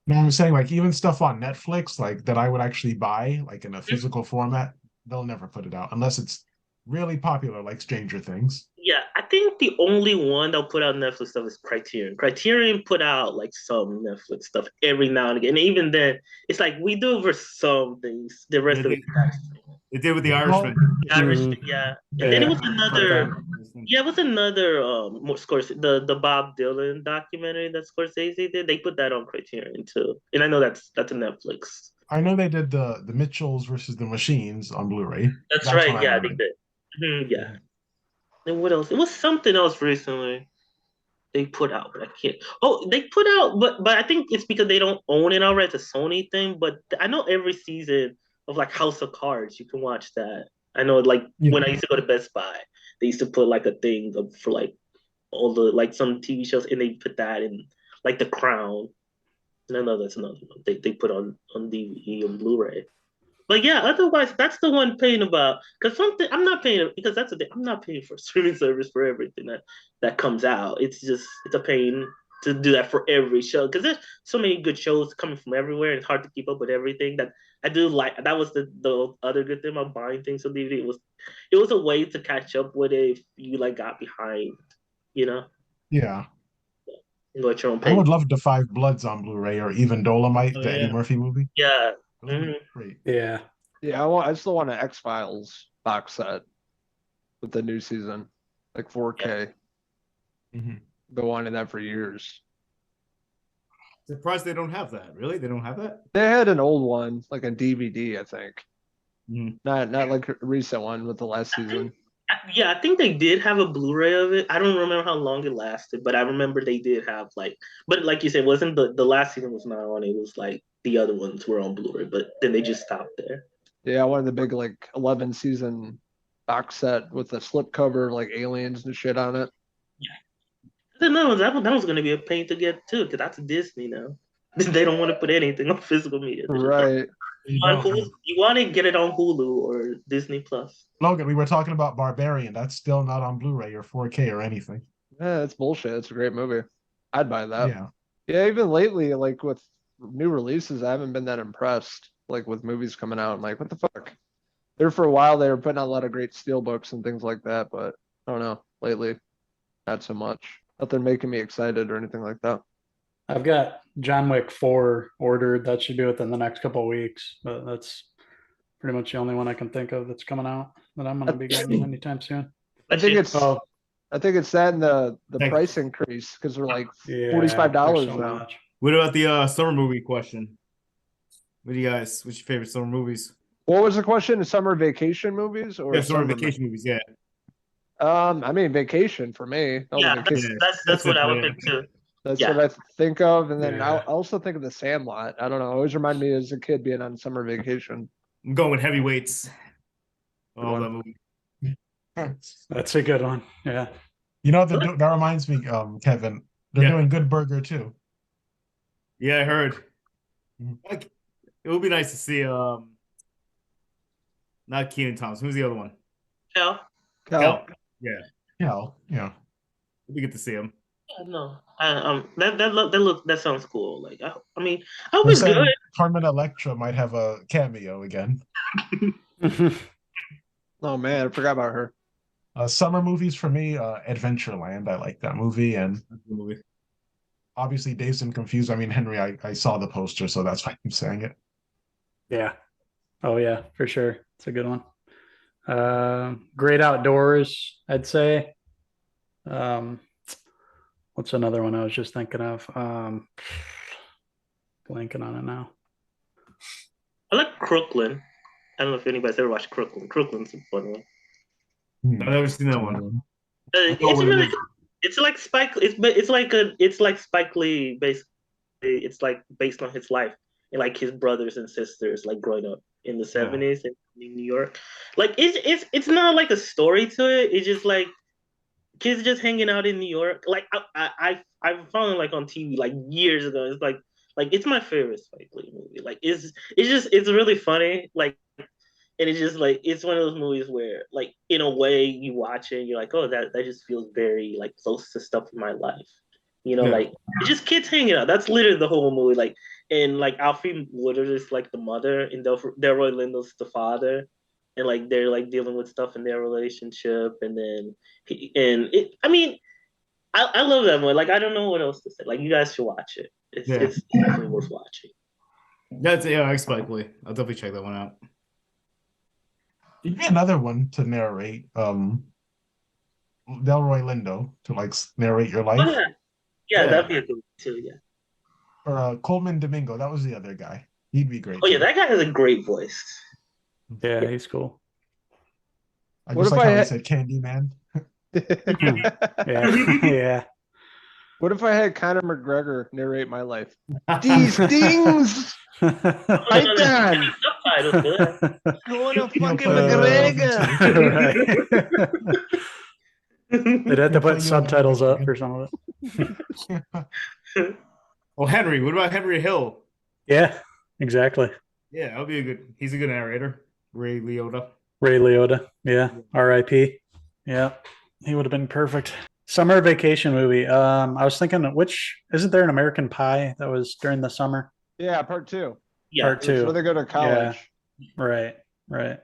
No, I'm saying like even stuff on Netflix, like that I would actually buy, like in a physical format, they'll never put it out unless it's really popular, like Stranger Things. Yeah, I think the only one that'll put out Netflix stuff is Criterion. Criterion put out like some Netflix stuff every now and again. And even then, it's like we do for some things. The rest of it. It did with The Well, Irishman. Yeah. And then it was another. Yeah, it was another Scorsese, the Bob Dylan documentary that Scorsese did. They put that on Criterion too, and I know that's a Netflix. I know they did the Mitchells versus the Machines on Blu-ray. That's right. Yeah, they did. Yeah. And what else? It was something else recently they put out, but I can't. Oh, they put out, but I think it's because they don't own it already. It's a Sony thing. But I know every season of like House of Cards, you can watch that. I know, like when I used to go to Best Buy, they used to put like a thing for like all the like some TV shows, and they put that in like The Crown. And I know that's another one they put on DVD and Blu-ray. But yeah, otherwise that's the one paying about because something I'm not paying because that's the thing. I'm not paying for a streaming service for everything that comes out. It's a pain to do that for every show because there's so many good shows coming from everywhere and it's hard to keep up with everything. That I do like. That was the other good thing about buying things on DVD. It was a way to catch up with it if you like got behind, you know. Yeah. Go at your own pace. I would love the Five Bloods on Blu-ray or even Dolomite, the Eddie Murphy movie. Yeah. Great. Yeah. Yeah, I still want an X-Files box set with the new season, like 4K. Been wanting that for years. Surprised they don't have that. Really? They don't have that? They had an old one, like a DVD, I think. Not like a recent one with the last season. Yeah, I think they did have a Blu-ray of it. I don't remember how long it lasted, but I remember they did have but like you said, wasn't the last season was not on. It was like the other ones were on Blu-ray, but then they just stopped there. Yeah, one of the big like 11 season box set with the slipcover like aliens and shit on it. Yeah, no, that was going to be a pain to get too because that's Disney now. They don't want to put anything on physical media. Right. You want to get it on Hulu or Disney Plus. Logan, we were talking about Barbarian. That's still not on Blu-ray or 4K or anything. Yeah, that's bullshit. It's a great movie. I'd buy that. Yeah. Yeah, even lately, like with new releases, I haven't been that impressed. Like with movies coming out, I'm like, what the fuck? There for a while, they were putting out a lot of great steelbooks and things like that, but I don't know. Lately, not so much. Nothing making me excited or anything like that. I've got John Wick 4 ordered. That should be within the next couple of weeks, but that's pretty much the only one I can think of that's coming out that I'm going to be getting anytime soon. I think it's that and the price increase because they're like $45 now. Much. What about the summer movie question? What's your favorite summer movies? What was the question? Summer vacation movies or summer vacation movies? Yeah. I mean vacation for me. Yeah, that's what I would think too. That's what I think of, and then I also think of The Sandlot. I don't know. It always reminded me as a kid being on summer vacation. I'm going with Heavyweights. Oh, that movie. That's a good one. Yeah. You know that reminds me, Kevin. They're doing Good Burger too. Yeah, I heard. Like, it would be nice to see. Not Kenan Thompson. Who's the other one? Cal. Yeah. Yeah. We get to see him. No, that sounds cool. Like I mean, I was good. Carmen Electra might have a cameo again. Oh man, I forgot about her. Summer movies for me, Adventureland. I like that movie, and obviously Dazed and Confused. I mean, Henry, I saw the poster, so that's why I'm saying it. Yeah. Oh yeah, for sure. It's a good one. Great Outdoors, I'd say. What's another one I was just thinking of? Blanking on it now. I like Crooklyn. I don't know if anybody's ever watched Crooklyn. Crooklyn's a fun one. I've never seen that one. It's like Spike. It's like Spike Lee. Basically, it's like based on his life and like his brothers and sisters, like growing up in the 70s in New York. Like it's not like a story to it. It's just like kids just hanging out in New York. Like I found it like on TV like years ago. It's like it's my favorite Spike Lee movie. Like it's really funny. Like, and it's just like it's one of those movies where like in a way you watch it and you're like, oh, that just feels very like close to stuff in my life. You know, like it's just kids hanging out. That's literally the whole movie. Like, and like Alfre Woodard is like the mother and Delroy Lindo's the father. and like they're like dealing with stuff in their relationship, and then I mean, I love that movie. Like I don't know what else to say. Like you guys should watch it. It's definitely worth watching. That's I like Spike Lee. I'll definitely check that one out. Give me another one to narrate. Delroy Lindo to like narrate your life. Oh, yeah, that'd be a good one too. Yeah. Or Coleman Domingo. That was the other guy. He'd be great. Oh yeah, that guy has a great voice. Yeah, he's cool. I just like how he said Candyman. Yeah. What if I had Conor McGregor narrate my life? These things! Right down! I want to fucking McGregor! They'd have to put subtitles up for some of it. Well, Henry, what about Henry Hill? Yeah, exactly. Yeah, that'll be he's a good narrator. Ray Liotta. Yeah. R.I.P. Yeah. He would have been perfect. Summer vacation movie. I was thinking, isn't there an American Pie that was during the summer? Yeah, part 2. Yeah, part 2. Where they go to college. Yeah. Right.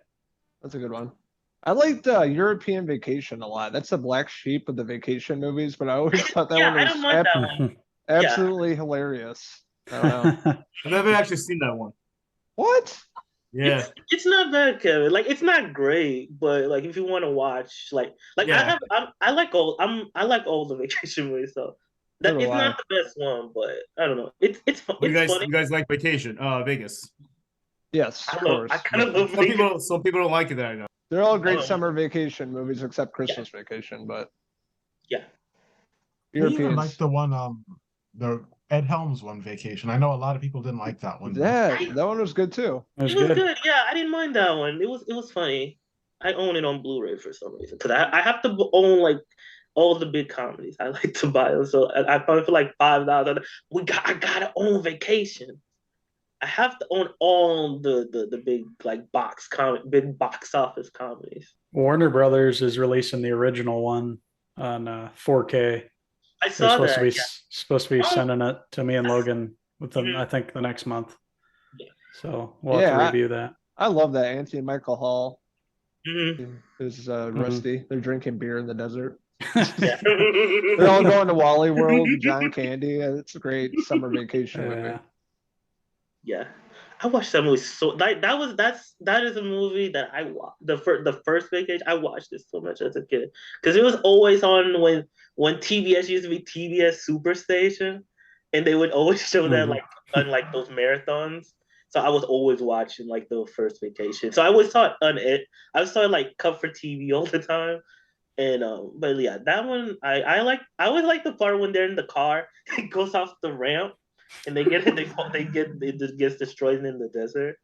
That's a good one. I liked European Vacation a lot. That's the black sheep of the vacation movies, but I always thought that one was absolutely hilarious. I don't know. I've never actually seen that one. What? Yeah, it's not bad, Kevin. Like it's not great, but like if you want to watch, I like all the vacation movies. So that it's not the best one, but I don't know. It's funny. You guys like Vacation? Vegas. Yes, of course. I kind of love some people don't like it. That I know. They're all great summer vacation movies except Christmas Vacation, but Europeans. I even like the one the Ed Helms one, Vacation. I know a lot of people didn't like that one. Yeah, that one was good too. It was good. Yeah, I didn't mind that one. It was funny. I own it on Blu-ray for some reason because I have to own like all the big comedies. I like to buy them, so I probably for like $5. I gotta own Vacation. I have to own all the big like big box office comedies. Warner Brothers is releasing the original one on 4K. I saw that. Supposed to be sending it to me and Logan within I think the next month. Yeah. So we'll have to review that. I love that Anthony Michael Hall. Mm-hmm. Is Rusty. They're drinking beer in the desert. Yeah. They're all going to Wally World, John Candy. It's a great summer vacation movie. Yeah, I watched that movie that is a movie that I watched the first vacation. I watched it so much as a kid because it was always on when TBS used to be TBS Superstation, and they would always show that like on like those marathons. So I was always watching like the first vacation. So I always saw it I was saw it like cut for TV all the time. And but yeah, that one I always like the part when they're in the car, it goes off the ramp. And it just gets destroyed in the desert.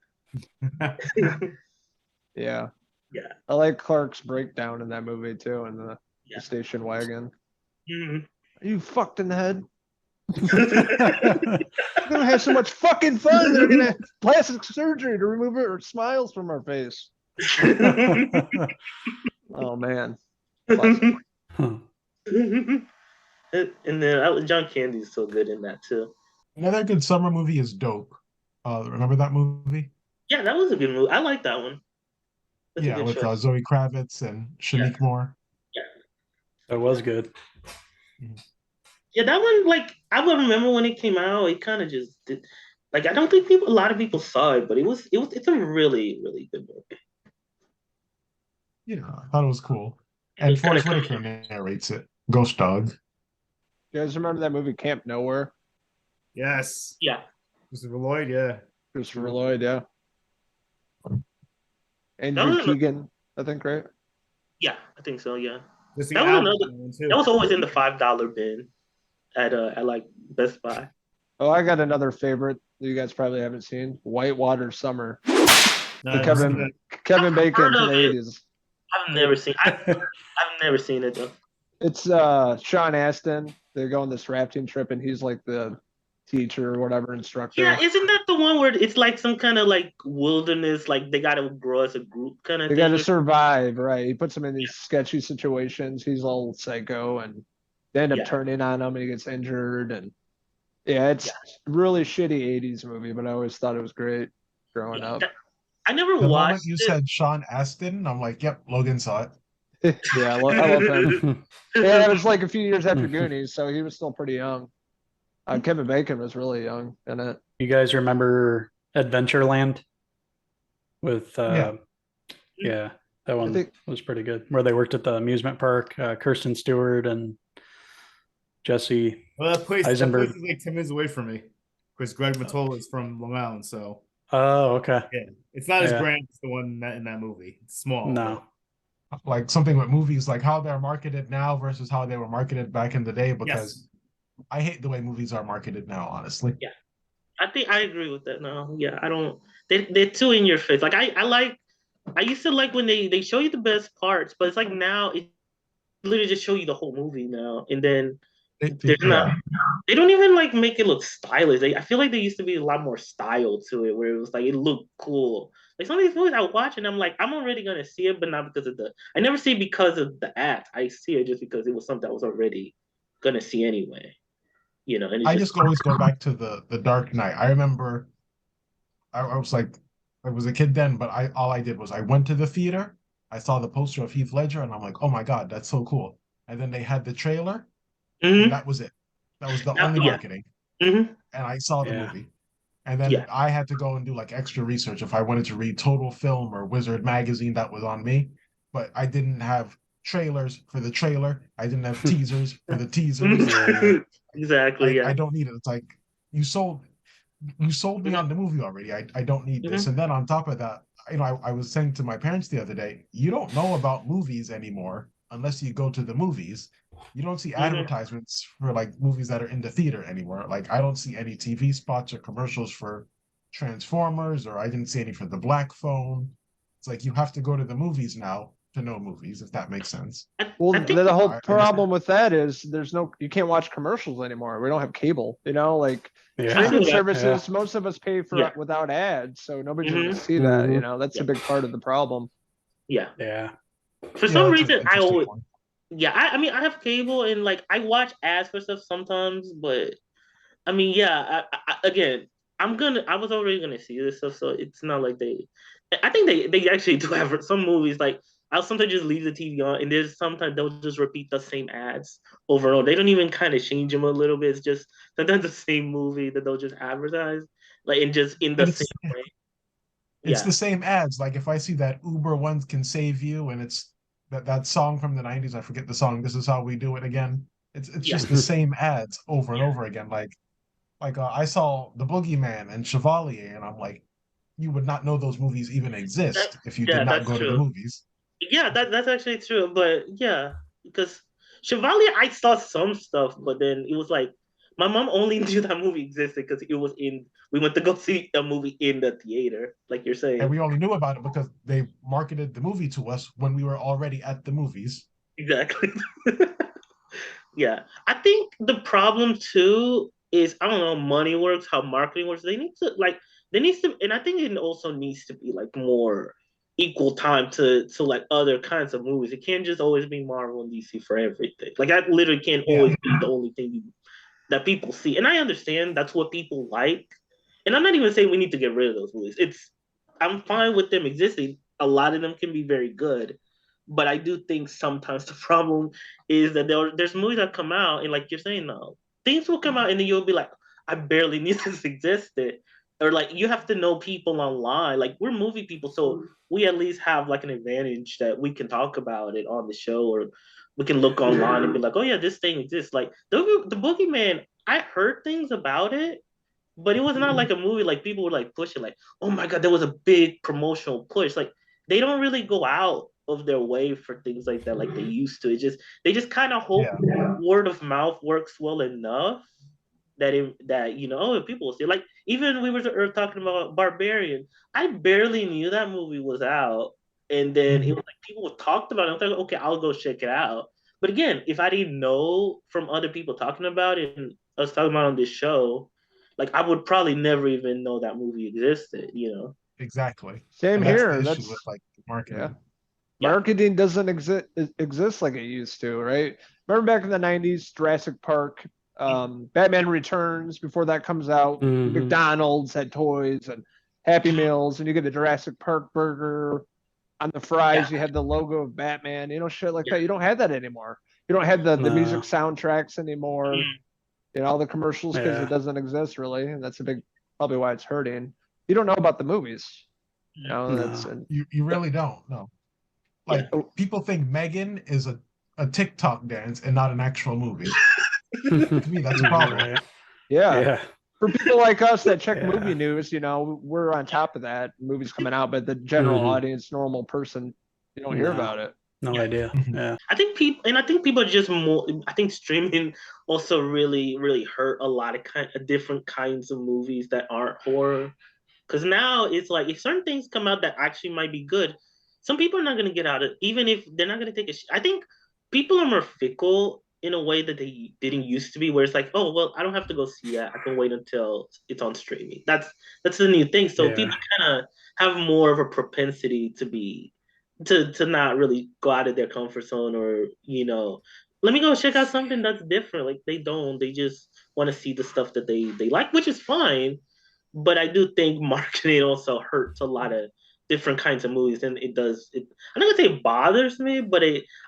Yeah. Yeah. I like Clark's breakdown in that movie too, in the station wagon. Mm-hmm. Are you fucked in the head? We're gonna have so much fucking fun. They're gonna have plastic surgery to remove our smiles from our face. Oh man. And then John Candy's so good in that too. Another good summer movie is Dope. Remember that movie? Yeah, that was a good movie. I like that one. That's with Zoe Kravitz and Shanique Moore. Yeah, that was good. Yeah, that one, like, I would remember when it came out. It kind of just did. Like, I don't think a lot of people saw it, but it's a really, really good movie. Yeah, I thought it was cool. And Forrest Whitaker narrates it. Ghost Dog. You guys remember that movie Camp Nowhere? Yes. Yeah. Christopher Lloyd, yeah. Christopher Lloyd, yeah. Andrew Keegan, I think, right? Yeah, I think so, yeah. That was always in the $5 bin at like Best Buy. Oh, I got another favorite that you guys probably haven't seen. Whitewater Summer. Kevin Bacon from the 80s. I've never seen it though. It's Sean Astin. They go on this rafting trip and he's like the teacher or whatever, instructor. Yeah, isn't that the one where it's like some kind of like wilderness, like they gotta grow as a group kind of thing? They gotta survive, right? He puts them in these sketchy situations. He's all psycho and they end up turning on him and he gets injured. And it's really shitty 80s movie, but I always thought it was great growing up. I never The moment watched you it. said Sean Astin, I'm like, yep, Logan saw it. Yeah, I love him. Yeah, it was like a few years after Goonies, so he was still pretty young. Kevin Bacon was really young in it. You guys remember Adventureland with yeah, that one was pretty good. Where they worked at the amusement park, Kirsten Stewart and Jesse That place Eisenberg. is like 10 minutes away from me because Greg Matola is from Long Island, so Oh, okay. yeah, it's not as grand as the one in that movie. It's small. No. Like something with movies, like how they're marketed now versus how they were marketed back in the day, because I hate the way movies are marketed now, honestly. Yeah. I think I agree with that now. Yeah, I don't. They're too in your face. Like I used to like when they show you the best parts, but it's like now it literally just show you the whole movie now, and then they're not. They don't even like make it look stylish. I feel like there used to be a lot more style to it, where it was like it looked cool. Like some of these movies I watch, and I'm like, I'm already gonna see it, but not because of the. I never see it because of the act. I see it just because it was something I was already gonna see anyway. You know, and I just always go back to the Dark Knight. I remember, I was like, I was a kid then, but all I did was I went to the theater, I saw the poster of Heath Ledger, and I'm like, oh my god, that's so cool. And then they had the trailer, and that was it. That was the only marketing. And I saw the movie. And then I had to go and do like extra research if I wanted to read Total Film or Wizard Magazine. That was on me. But I didn't have trailers for the trailer. I didn't have teasers for the teasers. Exactly. I don't need it. It's like you sold me on the movie already. I don't need this. And then on top of that, I was saying to my parents the other day, you don't know about movies anymore unless you go to the movies. You don't see advertisements for like movies that are in the theater anymore. Like I don't see any TV spots or commercials for Transformers, or I didn't see any for the Black Phone. It's like you have to go to the movies now to know movies, if that makes sense. Well, the whole problem with that is you can't watch commercials anymore. We don't have cable, like streaming services. Most of us pay for it without ads, so nobody's going to see that. That's a big part of the problem. Yeah. For some reason, I always. I mean, I have cable and like I watch ads for stuff sometimes, but I mean, again, I was already gonna see this stuff, so it's not like I think they actually do have some movies like I'll sometimes just leave the TV on, and there's sometimes they'll just repeat the same ads over and over. They don't even kind of change them a little bit. It's just sometimes the same movie that they'll just advertise, like in the same way. It's the same ads. Like if I see that Uber One Can Save You, and it's that song from the 90s, I forget the song, This Is How We Do It Again. It's just the same ads over and over again. Like I saw The Boogeyman and Chevalier, and I'm like, you would not know those movies even exist if you did not go to the movies. Yeah, that's actually true. But yeah, because Chevalier, I saw some stuff, but then it was like my mom only knew that movie existed because it was we went to go see a movie in the theater, like you're saying. And we only knew about it because they marketed the movie to us when we were already at the movies. Exactly. Yeah. I think the problem too is, I don't know, money works, how marketing works. They need to and I think it also needs to be like more equal time to like other kinds of movies. It can't just always be Marvel and DC for everything. Like that literally can't always be the only thing that people see. And I understand that's what people like. And I'm not even saying we need to get rid of those movies. I'm fine with them existing. A lot of them can be very good. But I do think sometimes the problem is that there's movies that come out, and like you're saying now, things will come out and then you'll be like, I barely knew this existed. Or like you have to know people online. Like we're movie people, so we at least have like an advantage that we can talk about it on the show, or we can look online and be like, oh yeah, this thing exists. Like the Boogeyman, I heard things about it, but it was not like a movie like people would like push it like, oh my god, there was a big promotional push. Like they don't really go out of their way for things like that like they used to. They just kind of hope word of mouth works well enough that if people will see. Like even we were talking about Barbarian. I barely knew that movie was out, and then it was like people talked about it. I was like, okay, I'll go check it out. But again, if I didn't know from other people talking about it and us talking about it on this show, like I would probably never even know that movie existed. Exactly. Same here. That's with like marketing. Marketing doesn't exist like it used to, right? Remember back in the 90s, Jurassic Park, Batman Returns, before that comes out, McDonald's had toys, and Happy Meals, and you get the Jurassic Park burger. On the fries, you had the logo of Batman, shit like that. You don't have that anymore. You don't have the music soundtracks anymore. All the commercials, because it doesn't exist really, and that's probably why it's hurting. You don't know about the movies. You really don't. No. Like people think Megan is a TikTok dance and not an actual movie. To me, that's a problem. Yeah. For people like us that check movie news, we're on top of that. Movies coming out, but the general audience, normal person, you don't hear about it. No idea. Yeah. I think people are just more. I think streaming also really, really hurt a lot of different kinds of movies that aren't horror. Because now it's like if certain things come out that actually might be good, some people are not going to get out of, even if they're not going to take a. I think people are more fickle in a way that they didn't used to be, where it's like, oh well, I don't have to go see that. I can wait until it's on streaming. That's the new thing. So people kind of have more of a propensity to not really go out of their comfort zone, or let me go check out something that's different. Like they don't. They just want to see the stuff that they like, which is fine. But I do think marketing also hurts a lot of different kinds of movies, and I'm not gonna say it bothers me, but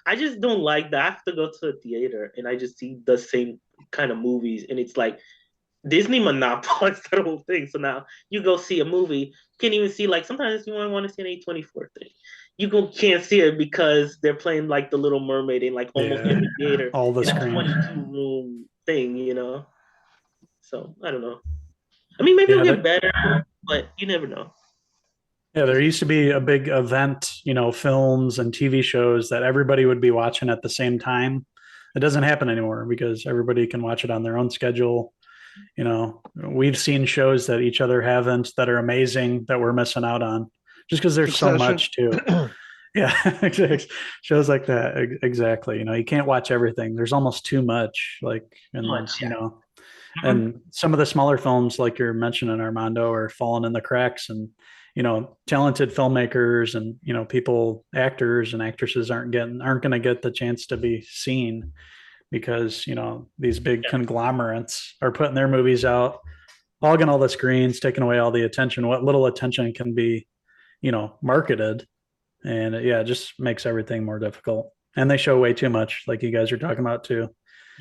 I just don't like that I have to go to a theater and I just see the same kind of movies, and it's like Disney monopolized that whole thing. So now you go see a movie, you can't even see, like, sometimes you want to see an A24 thing. Can't see it because they're playing like The Little Mermaid in like almost every theater. All the screens. 22-room thing, So I don't know. I mean, maybe it'll get better, but you never know. Yeah, there used to be a big event, films and TV shows that everybody would be watching at the same time. It doesn't happen anymore because everybody can watch it on their own schedule. We've seen shows that each other haven't that are amazing that we're missing out on just because there's so much too. Yeah, shows like that. Exactly. You can't watch everything. There's almost too much. And some of the smaller films, like you're mentioning, Armando, are falling in the cracks, and talented filmmakers and actors and actresses aren't going to get the chance to be seen because these big conglomerates are putting their movies out, hogging all the screens, taking away all the attention, what little attention can be marketed, and it just makes everything more difficult. And they show way too much, like you guys are talking about too.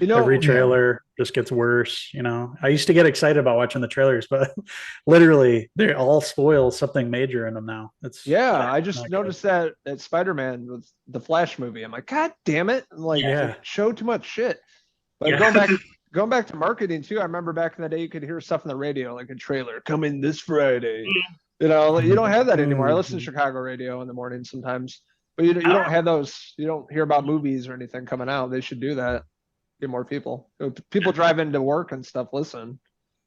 Every trailer just gets worse. I used to get excited about watching the trailers, but literally they all spoil something major in them now. I just noticed that at Spider-Man with the Flash movie. I'm like, God damn it. I'm like, show too much shit. But going back to marketing too, I remember back in the day, you could hear stuff on the radio, like a trailer coming this Friday. You don't have that anymore. I listen to Chicago radio in the morning sometimes, but you don't have those. You don't hear about movies or anything coming out. They should do that. Get more people. People drive into work and stuff. Listen,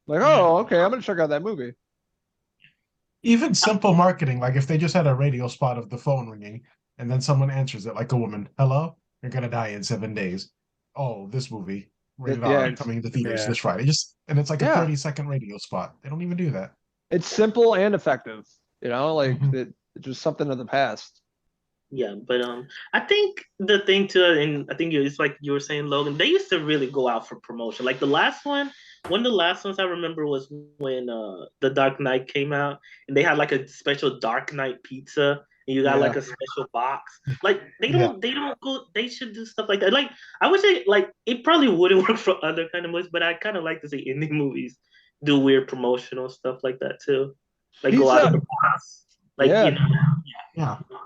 like, oh, okay, I'm gonna check out that movie. Even simple marketing, like if they just had a radio spot of the phone ringing, and then someone answers it, like a woman, "Hello, you're gonna die in 7 days." Oh, this movie, coming to theaters this Friday. And it's like a 30-second radio spot. They don't even do that. It's simple and effective. It's just something of the past. Yeah, but I think the thing too, and I think it's like you were saying, Logan, they used to really go out for promotion. Like one of the last ones I remember was when The Dark Knight came out, and they had like a special Dark Knight pizza, and you got like a special box. Like they don't go. They should do stuff like that. Like I wish it probably wouldn't work for other kind of movies, but I kind of like to see indie movies do weird promotional stuff like that too. Like go out of the box.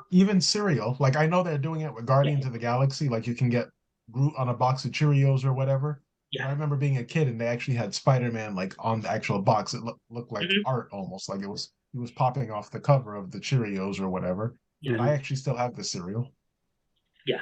Even cereal. Like I know they're doing it with Guardians of the Galaxy. Like you can get Groot on a box of Cheerios or whatever. I remember being a kid and they actually had Spider-Man like on the actual box. It looked like art almost. Like he was popping off the cover of the Cheerios or whatever. But I actually still have the cereal. Yeah.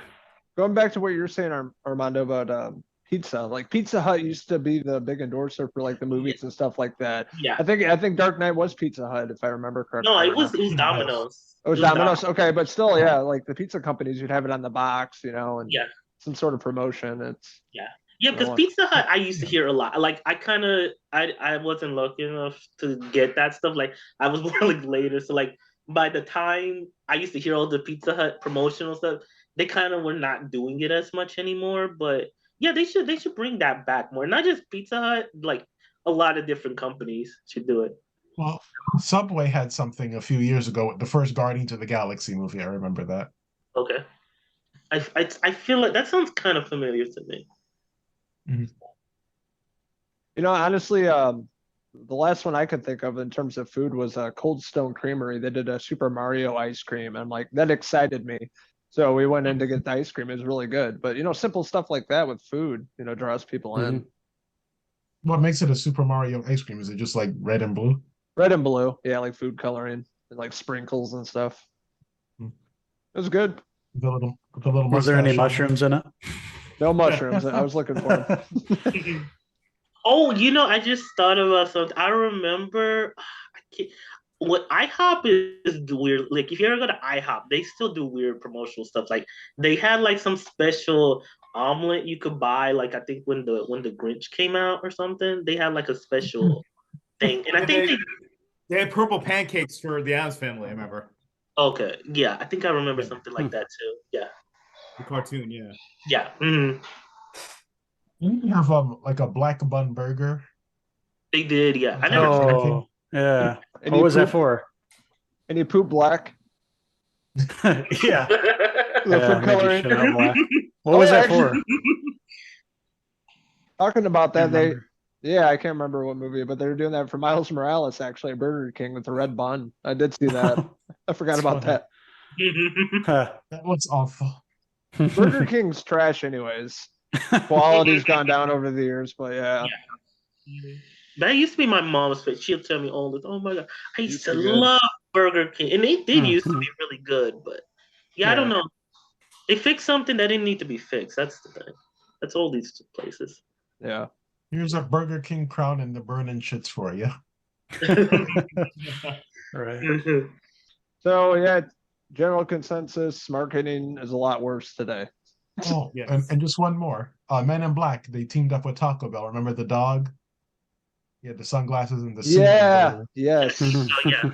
Going back to what you were saying, Armando, about pizza. Like Pizza Hut used to be the big endorser for like the movies and stuff like that. Yeah. I think Dark Knight was Pizza Hut, if I remember correctly. No, it was Domino's. It was Domino's. Okay, but still, like the pizza companies, you'd have it on the box, and some sort of promotion. Yeah, because Pizza Hut, I used to hear a lot. Like I wasn't lucky enough to get that stuff. Like I was more like later. So like by the time I used to hear all the Pizza Hut promotional stuff, they kind of were not doing it as much anymore. But yeah, they should bring that back more. Not just Pizza Hut, like a lot of different companies should do it. Well, Subway had something a few years ago with the first Guardians of the Galaxy movie. I remember that. Okay. I feel like that sounds kind of familiar to me. You know, honestly, the last one I could think of in terms of food was Cold Stone Creamery. They did a Super Mario ice cream. And I'm like, that excited me. So we went in to get the ice cream. It was really good. But, you know, simple stuff like that with food, you know, draws people in. What makes it a Super Mario ice cream? Is it just like red and blue? Red and blue. Yeah, like food coloring and like sprinkles and stuff. It was good. The little Was there any mustache on it? mushrooms in it? No mushrooms. I was looking for them. Oh, you know, I just thought about something. I remember what IHOP is weird. Like, if you ever go to IHOP, they still do weird promotional stuff. Like, they had like some special omelet you could buy. Like, I think when the Grinch came out or something, they had like a special thing. And I think they had purple pancakes for the Addams Family. I remember. Okay, yeah, I think I remember something like that too. Yeah, the cartoon. Yeah. Yeah. Mm-hmm. You have like a black bun burger. They did, yeah. I never. Oh, yeah. What was that for? And you poop black. Yeah. The food coloring. What was that for? Talking about that, I can't remember what movie, but they were doing that for Miles Morales actually at Burger King with the red bun. I did see that. I forgot about that. That looks awful. Burger King's trash anyways. Quality's gone down over the years, but yeah. That used to be my mom's face. She'll tell me all this. Oh my god, I used to love Burger King, and they did used to be really good. But yeah, I don't know. They fixed something that didn't need to be fixed. That's the thing. That's all these places. Yeah. Here's a Burger King crown and the burning shits for you. Right. So yeah, general consensus: marketing is a lot worse today. Oh, yes. and just one more. Men in Black, they teamed up with Taco Bell. Remember the dog? He had the sunglasses and the suit. Yeah, yes. Oh, yeah.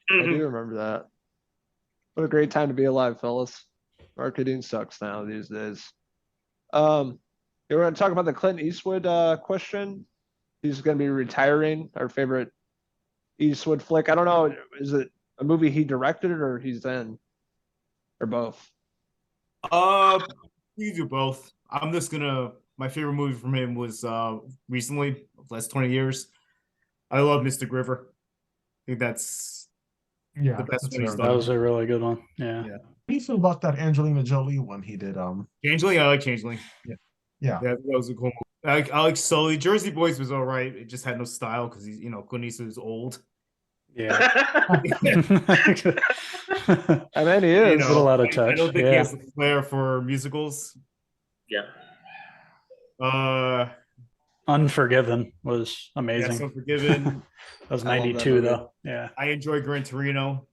I do remember that. What a great time to be alive, fellas. Marketing sucks now these days. You want to talk about the Clint Eastwood question? He's going to be retiring. Our favorite Eastwood flick. I don't know. Is it a movie he directed or he's in? Or both? You do both. I'm just gonna. My favorite movie from him was recently, last 20 years. I love Mystic River. I think that's the best one he's done. That was a really good one. Yeah. What do you feel about that Angelina Jolie one he did? Changeling, I like Changeling. Yeah. That was a cool movie. I like Sully. Jersey Boys was all right. It just had no style because he's, Clint Eastwood is old. Yeah. I mean, he is. A little out of touch. I don't think he has the flair for musicals. Yeah. Unforgiven was amazing. Yes, Unforgiven. That was 92 though. Yeah. I enjoy Gran Torino.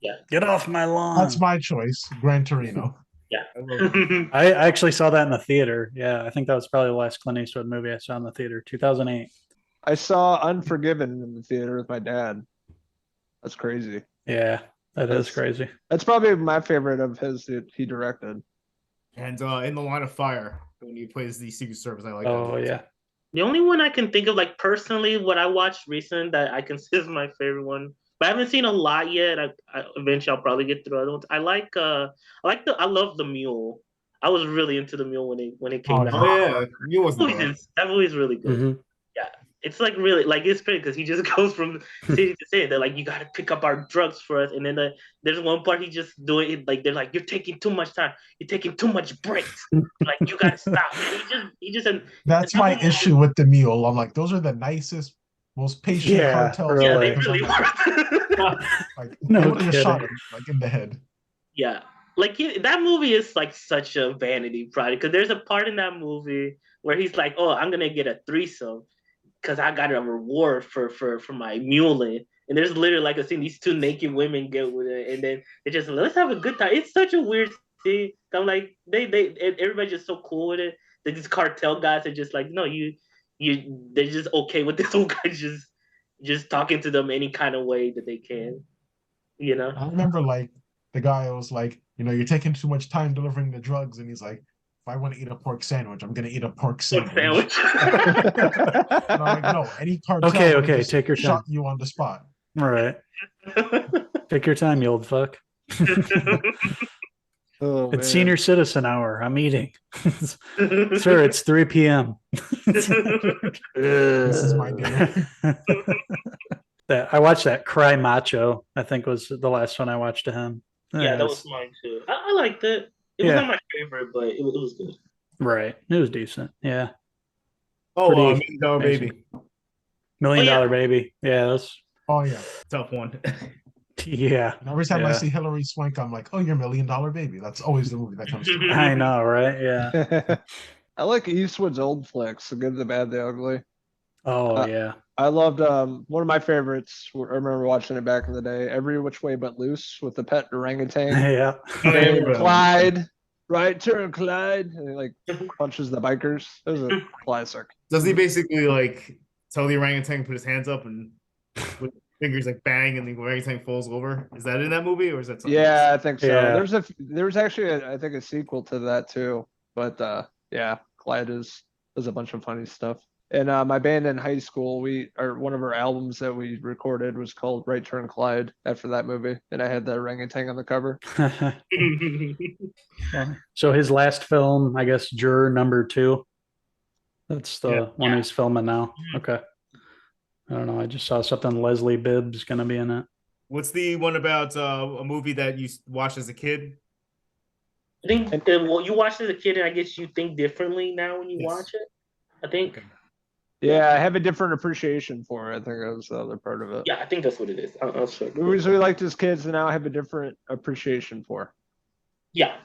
Yeah. Get off my lawn. That's my choice, Gran Torino. Yeah. I actually saw that in the theater. Yeah, I think that was probably the last Clint Eastwood movie I saw in the theater, 2008. I saw Unforgiven in the theater with my dad. That's crazy. Yeah, that's crazy. That's probably my favorite of his that he directed. And In the Line of Fire, when he plays the Secret Service, I like that. Oh, yeah. The only one I can think of, like personally, what I watched recently that I consider my favorite one, but I haven't seen a lot yet. Eventually I'll probably get through other ones. I love The Mule. I was really into The Mule when it came out. Oh yeah, Mule was that movie's really good. Mm-hmm. Yeah. It's like really like it's pretty because he just goes from city to city. They're like, you gotta pick up our drugs for us, and then there's one part he just doing it like they're like, you're taking too much time, you're taking too much breaks, like you gotta stop. And he just. That's my issue with The Mule. I'm like, those are the nicest, most patient cartels. Really. Yeah, they really were. Like, No they would have kidding. shot him like in the head. Yeah, like that movie is like such a vanity project because there's a part in that movie where he's like, oh, I'm gonna get a threesome because I got a reward for my muling. And there's literally like a scene, these two naked women get with it, and then they just let's have a good time. It's such a weird scene. I'm like, everybody's just so cool with it. These cartel guys are just like, no, they're just okay with this old guy just talking to them any kind of way that they can. I remember like the guy was like, you're taking too much time delivering the drugs, and he's like, if I want to eat a pork sandwich, I'm gonna eat a pork sandwich. And I'm like, no, any cartel Okay, take your time. shot you on the spot. Right. Take your time, you old fuck. Oh, It's man. senior citizen hour. I'm eating. Sir, it's 3 p.m. This is my dinner. I watched that Cry Macho, I think was the last one I watched to him. Yeah, that was mine too. I liked it. It was not my favorite, but it was good. Right. It was decent. Yeah. Oh, Pretty $1 Million Baby. $1 Million Baby. Yeah, that's Oh yeah. Tough one. yeah. And every time I see Hilary Swank, I'm like, oh, you're $1 Million Baby. That's always the movie that comes to mind. I know, right? Yeah. I like Eastwood's old flicks, The Good, the Bad, the Ugly. Oh yeah. I loved one of my favorites. I remember watching it back in the day. Every Which Way But Loose with the pet orangutan. Yeah. Named Clyde. Right turn, Clyde. And he like punches the bikers. It was a classic. Does he basically like tell the orangutan to put his hands up and with fingers like bang and the orangutan falls over? Is that in that movie or is that something Yeah, else? I think so. Yeah. There's actually I think a sequel to that too. But yeah, Clyde does a bunch of funny stuff. And my band in high school, one of our albums that we recorded was called Right Turn Clyde after that movie. And I had the orangutan on the cover. So his last film, I guess, Juror Number 2. That's the one he's filming now. Okay. I don't know. I just saw something Leslie Bibb's gonna be in it. What's the one about a movie that you watched as a kid? I think well, you watched as a kid, and I guess you think differently now when you watch it. I think. Okay. Yeah, I have a different appreciation for it. I think that was the other part of it. Yeah, I think that's what it is. I'll check. Movies we liked as kids and now I have a different appreciation for. Yeah.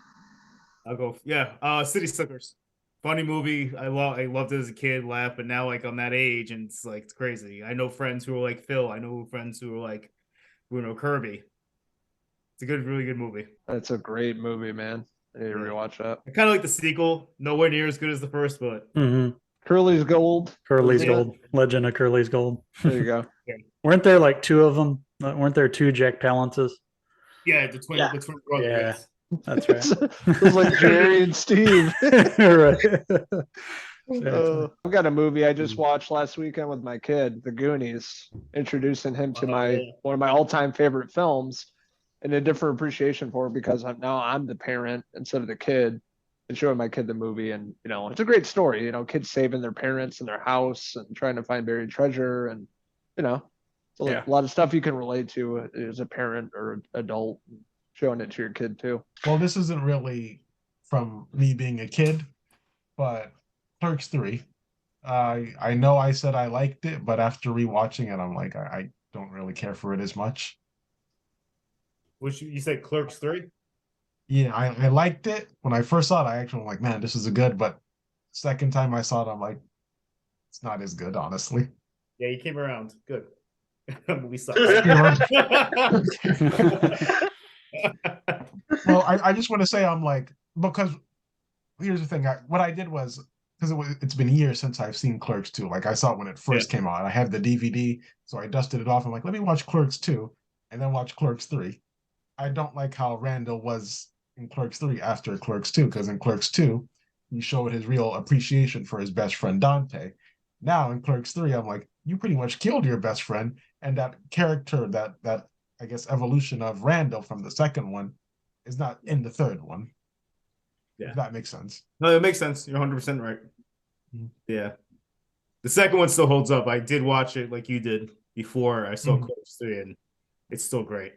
I'll go. Yeah. City Slickers. Funny movie. I loved it as a kid, laughed, but now like I'm that age and it's like it's crazy. I know friends who are like Phil. I know friends who are like Bruno Kirby. It's a really good movie. That's a great movie, man. I need to rewatch that. I kind of like the sequel. Nowhere near as good as the first, but Curly's Gold. Curly's Gold. Legend of Curly's Gold. There you go. Weren't there like two of them? Weren't there two Jack Palances? Yeah, the twin brothers. Yeah, that's right. It was like Jerry and Steve. Right. I've got a movie I just watched last weekend with my kid, The Goonies, introducing him to one of my all-time favorite films, and a different appreciation for it because I'm the parent instead of the kid, and showing my kid the movie. And it's a great story. Kids saving their parents and their house and trying to find buried treasure, and a lot of stuff you can relate to as a parent or adult, showing it to your kid too. Well, this isn't really from me being a kid, but Clerks 3. I know I said I liked it, but after rewatching it, I'm like, I don't really care for it as much. Which you said Clerks 3? Yeah, I liked it. When I first saw it, I actually was like, man, this is good. But second time I saw it, I'm like, it's not as good, honestly. Yeah, you came around. Good. Movie sucks. Well, I just want to say I'm like, because here's the thing. What I did was, because it's been years since I've seen Clerks 2. Like I saw it when it first came out. I have the DVD, so I dusted it off. I'm like, let me watch Clerks 2 and then watch Clerks 3. I don't like how Randall was in Clerks 3 after Clerks 2, because in Clerks 2, he showed his real appreciation for his best friend Dante. Now in Clerks 3, I'm like, you pretty much killed your best friend, and that character, that I guess evolution of Randall from the second one is not in the third one. Yeah, if that makes sense. No, it makes sense. You're 100% right. Yeah, the second one still holds up. I did watch it like you did before I saw Clerks 3, and it's still great.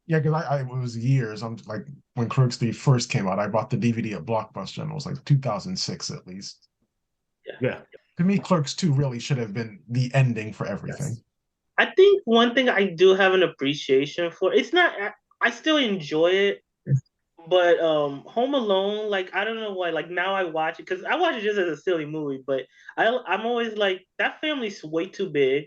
Yeah, because it was years. I'm like, when Clerks 3 first came out, I bought the DVD at Blockbuster, and it was like 2006 at least. Yeah. To me, Clerks 2 really should have been the ending for everything. Yes. I think one thing I do have an appreciation for, it's not, I still enjoy it, but Home Alone, like, I don't know why, like, now I watch it, because I watch it just as a silly movie, but I'm always like, that family's way too big.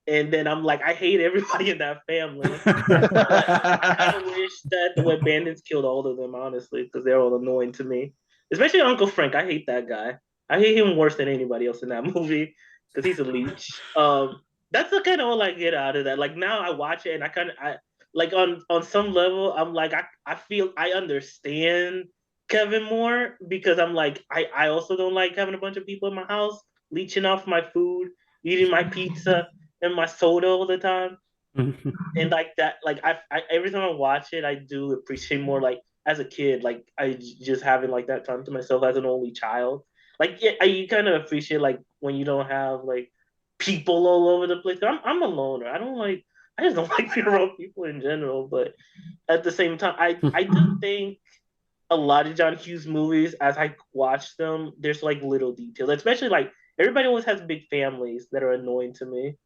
And then I'm like, I hate everybody in that family. I kind of wish that the Wet Bandits killed all of them, honestly, because they're all annoying to me. Especially Uncle Frank. I hate that guy. I hate him worse than anybody else in that movie because he's a leech. That's the kind of all I get out of that. Like now I watch it and I like on some level, I'm like, I feel I understand Kevin more because I'm like, I also don't like having a bunch of people in my house leeching off my food, eating my pizza. in my soda all the time. And like that, like I every time I watch it, I do appreciate more. Like as a kid, like just having like that time to myself as an only child. Like yeah, you kind of appreciate like when you don't have like people all over the place. I'm a loner. I just don't like being around people in general. But at the same time, I do think a lot of John Hughes movies, as I watch them, there's like little details, especially like everybody always has big families that are annoying to me.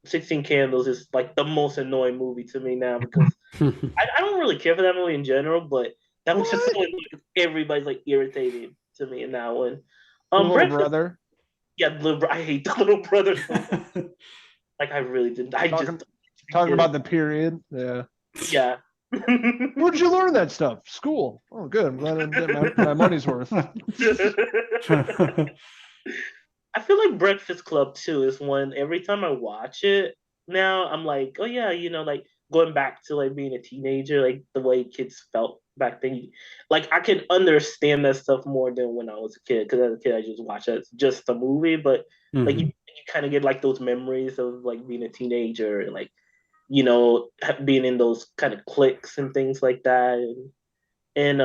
16 Candles is like the most annoying movie to me now because I don't really care for that movie in general, but that was just like, everybody's like irritating to me in that one. Little Brother. Yeah, I hate the Little Brother so much. Like I really didn't. Talking about the period. Yeah. Yeah. Where'd you learn that stuff? School. Oh, good. I'm glad I get my money's worth. I feel like Breakfast Club too is one. Every time I watch it now, I'm like, oh yeah, like going back to like being a teenager, like the way kids felt back then. Like I can understand that stuff more than when I was a kid. Because as a kid, I just watched it as just a movie, but like you kind of get like those memories of like being a teenager and like being in those kind of cliques and things like that. And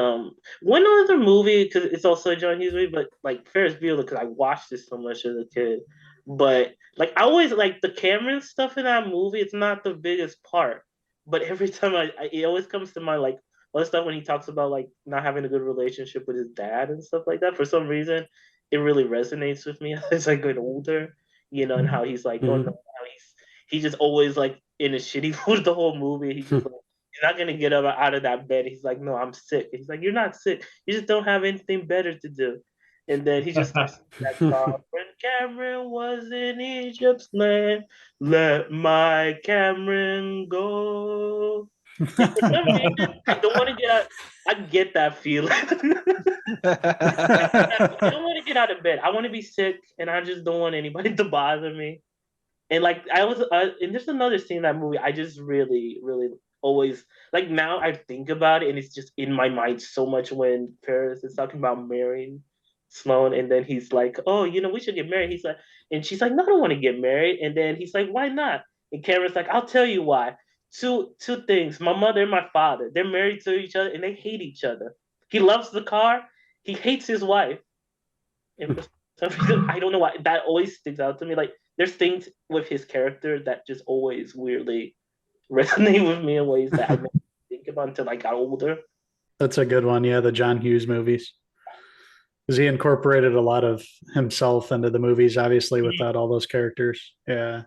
one other movie, because it's also a John Hughes movie, but like Ferris Bueller, because I watched this so much as a kid. But like I always like the Cameron stuff in that movie. It's not the biggest part, but every time it always comes to mind, like all the stuff when he talks about like not having a good relationship with his dad and stuff like that. For some reason, it really resonates with me as I get older. And how he's like, oh no, how he's just always like in a shitty mood the whole movie. He's just like, he's not gonna get up out of that bed. He's like, no, I'm sick. He's like, you're not sick. You just don't have anything better to do. And then he just starts that song. When Cameron was in Egypt's land, let my Cameron go. And for some reason, I don't want to get out. I get that feeling. I don't want to get out of bed. I want to be sick, and I just don't want anybody to bother me. And like and there's another scene in that movie I just really, really always like. Now I think about it, and it's just in my mind so much when Paris is talking about marrying Sloan, and then he's like, "Oh, we should get married." He's like, and she's like, "No, I don't want to get married." And then he's like, "Why not?" And Cameron's like, "I'll tell you why. Two things. My mother and my father, they're married to each other, and they hate each other. He loves the car. He hates his wife. And for some reason, I don't know why that always sticks out to me. Like, there's things with his character that just always weirdly resonate with me in ways that I didn't think about until I got older. That's a good one. Yeah, the John Hughes movies. Because he incorporated a lot of himself into the movies, obviously, without all those characters. Yeah.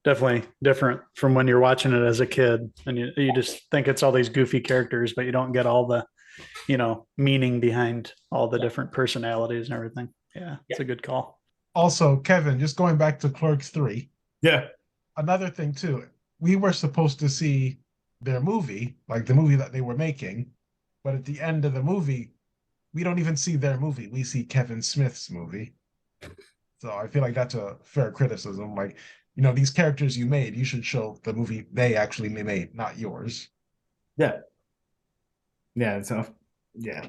Definitely different from when you're watching it as a kid. And you just think it's all these goofy characters, but you don't get all the, meaning behind all the different personalities and everything. Yeah, it's a good call. Also, Kevin, just going back to Clerks 3. Yeah. Another thing, too. We were supposed to see their movie, like the movie that they were making. But at the end of the movie, we don't even see their movie. We see Kevin Smith's movie. So I feel like that's a fair criticism. Like, these characters you made, you should show the movie they actually made, not yours. Yeah. Yeah. So, yeah.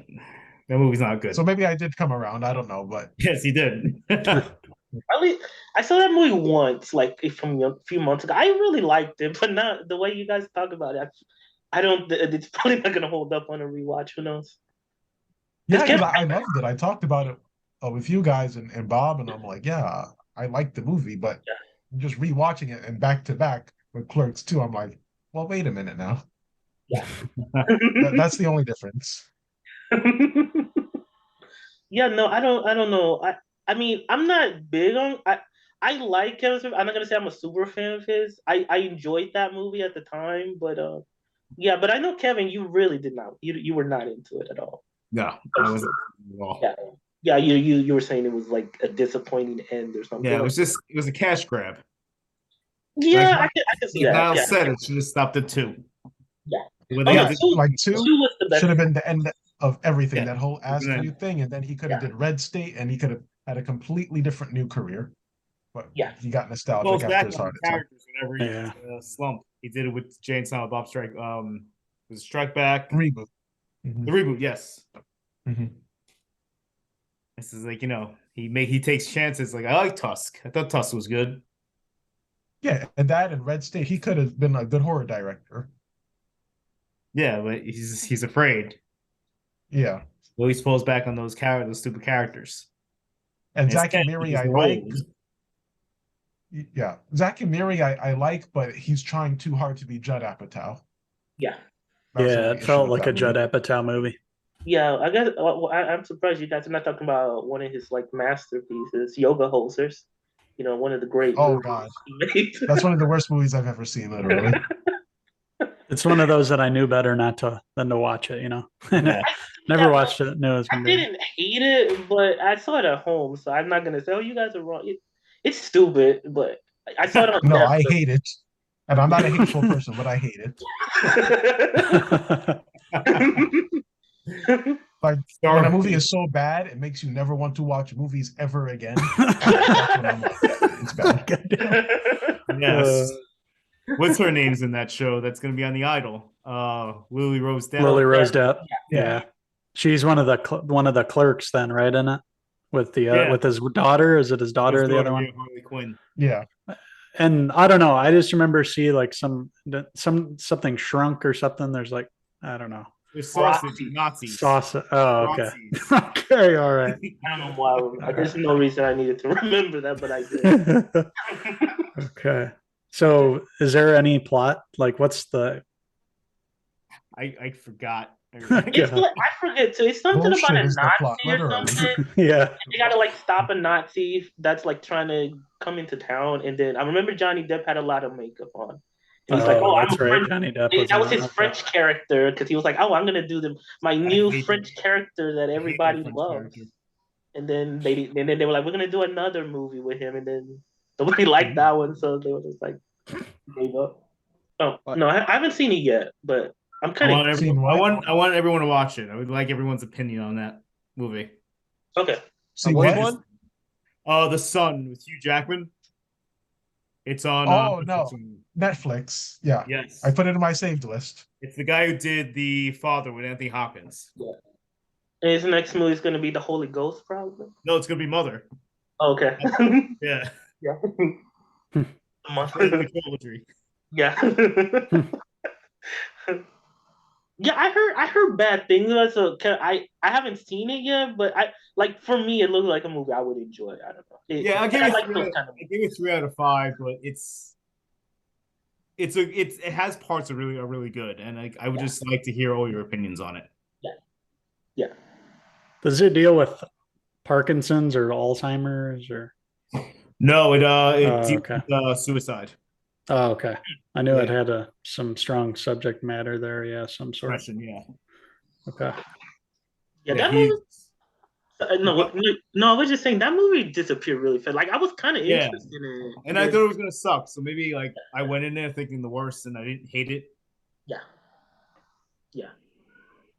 That movie's not good. So maybe I did come around. I don't know, but yes, you did. I saw that movie once, like from a few months ago. I really liked it, but not the way you guys talk about it. I don't. It's probably not going to hold up on a rewatch. Who knows? Yeah, because I loved it. I talked about it with you guys and Bob, and I'm like, yeah, I liked the movie, but just rewatching it and back to back with Clerks 2, I'm like, well, wait a minute now. Yeah, that's the only difference. Yeah, no, I don't know. I mean, I'm not big on. I like Kevin Smith. I'm not gonna say I'm a super fan of his. I enjoyed that movie at the time, but yeah. But I know Kevin, you really did not. You were not into it at all. No, I wasn't at all. Yeah. You were saying it was like a disappointing end or something. Yeah, it was a cash grab. Yeah, I can see that. Niall said it should have stopped at 2. Yeah. Two should have been the end of everything, that whole Ask You thing, and then he could have did Red State, and he could have had a completely different new career. But he got nostalgic after his heart attack. Whenever he slumped, he did it with Jane Silent Bob Strike. Was Strike Back reboot? The reboot, yes. Mm-hmm. This is like he takes chances. Like I like Tusk. I thought Tusk was good. Yeah, and that and Red State, he could have been a good horror director. Yeah, but he's afraid. Yeah. Well, he falls back on those stupid characters. And And Zack and Miri, I like. old. Yeah, Zack and Miri, I like, but he's trying too hard to be Judd Apatow. Yeah. That's the Yeah, only it issue felt with like that a Judd movie. Apatow movie. Yeah, I guess I'm surprised you guys are not talking about one of his like masterpieces, Yoga Hosers. You know, one of the great Oh movies God, he made. that's one of the worst movies I've ever seen. Literally. It's one of those that I knew better not to than to watch it. You know, Yeah. never watched it. Knew it was I gonna be. didn't hate it, but I saw it at home, so I'm not gonna say, "Oh, you guys are wrong." It's stupid, but I saw it on No, I Netflix. hate it, and I'm not a hateful person, but I hate it. Like when a movie is so bad, it makes you never want to watch movies ever again. That's when I'm like, it's bad. Yes. What's her name's in that show? That's going to be on The Idol. Lily Rose Depp. Lily Rose Depp. Yeah. Yeah, she's one of the clerks then, right? In it with the Yeah. with his daughter. Is it his daughter or the other one? Harley Quinn. Yeah. And I don't know. I just remember see like something shrunk or something. There's like I don't know. There's sausage Nazis. Sausage. Oh, okay. Nazis. Okay, all right. I don't know why. There's no reason I needed to remember that, but I did. Okay. So, is there any plot? Like, what's the? I forgot. It's like, I forget too. It's something Bullshit about a is the plot, Nazi or literally. something. Yeah. They gotta like stop a Nazi that's like trying to come into town, and then I remember Johnny Depp had a lot of makeup on. And he's like, "Oh, I'm that's right. French." Johnny Depp. That was in his it. French character because he was like, "Oh, I'm gonna do my new hate French character that hate everybody that French loves." character. And then they were like, "We're gonna do another movie with him," and then nobody liked that one, so they were just like, gave up. Oh no, I haven't seen it yet, but I'm kind of I want everyone to watch it. I would like everyone's opinion on that movie. okay. See Which what? one? The Sun with Hugh Jackman. It's on. Oh no, Netflix. Yeah. Yes. I put it in my saved list. It's the guy who did The Father with Anthony Hopkins. Yeah. And his next movie is going to be The Holy Ghost, probably. No, it's gonna be Mother. Okay. Yeah. Yeah. Trilogy. Yeah. Yeah, I heard bad things about it, so I haven't seen it yet, but for me it looked like a movie I would enjoy. I don't know. I give it 3 out of 5, but it has parts that are really good, and I would just like to hear all your opinions on it. Yeah. Does it deal with Parkinson's or Alzheimer's or? No, it deals okay. with suicide. Oh, okay. I knew it had some strong subject matter there. Yeah, some sort of. Yeah. Okay. Yeah, that movie. No, I was just saying that movie disappeared really fast. Like I was kind of interested in it, and I thought it was gonna suck. So maybe like I went in there thinking the worst, and I didn't hate it. Yeah.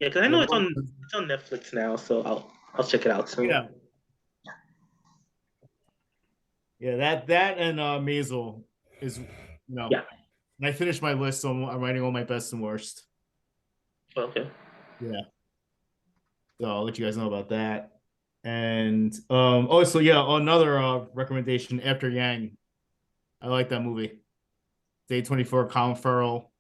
Because I know it's on Netflix now, so I'll check it out soon. Yeah, that and Maisel is And I finished my list, so I'm writing all my best and worst. Okay. Yeah. So I'll let you guys know about that. And another recommendation, After Yang. I like that movie. Day 24, Colin Farrell.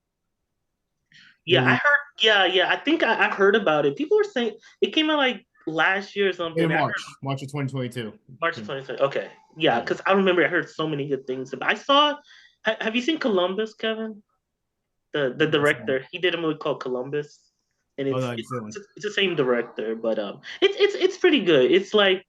Yeah, I heard. Yeah. I think I heard about it. People were saying it came out like last year or something. In March of 2022. March of 2020. Okay. Yeah, because I remember I heard so many good things. I saw. Have you seen Columbus, Kevin? The director. He did a movie called Columbus, and it's the same director, but it's pretty good. It's like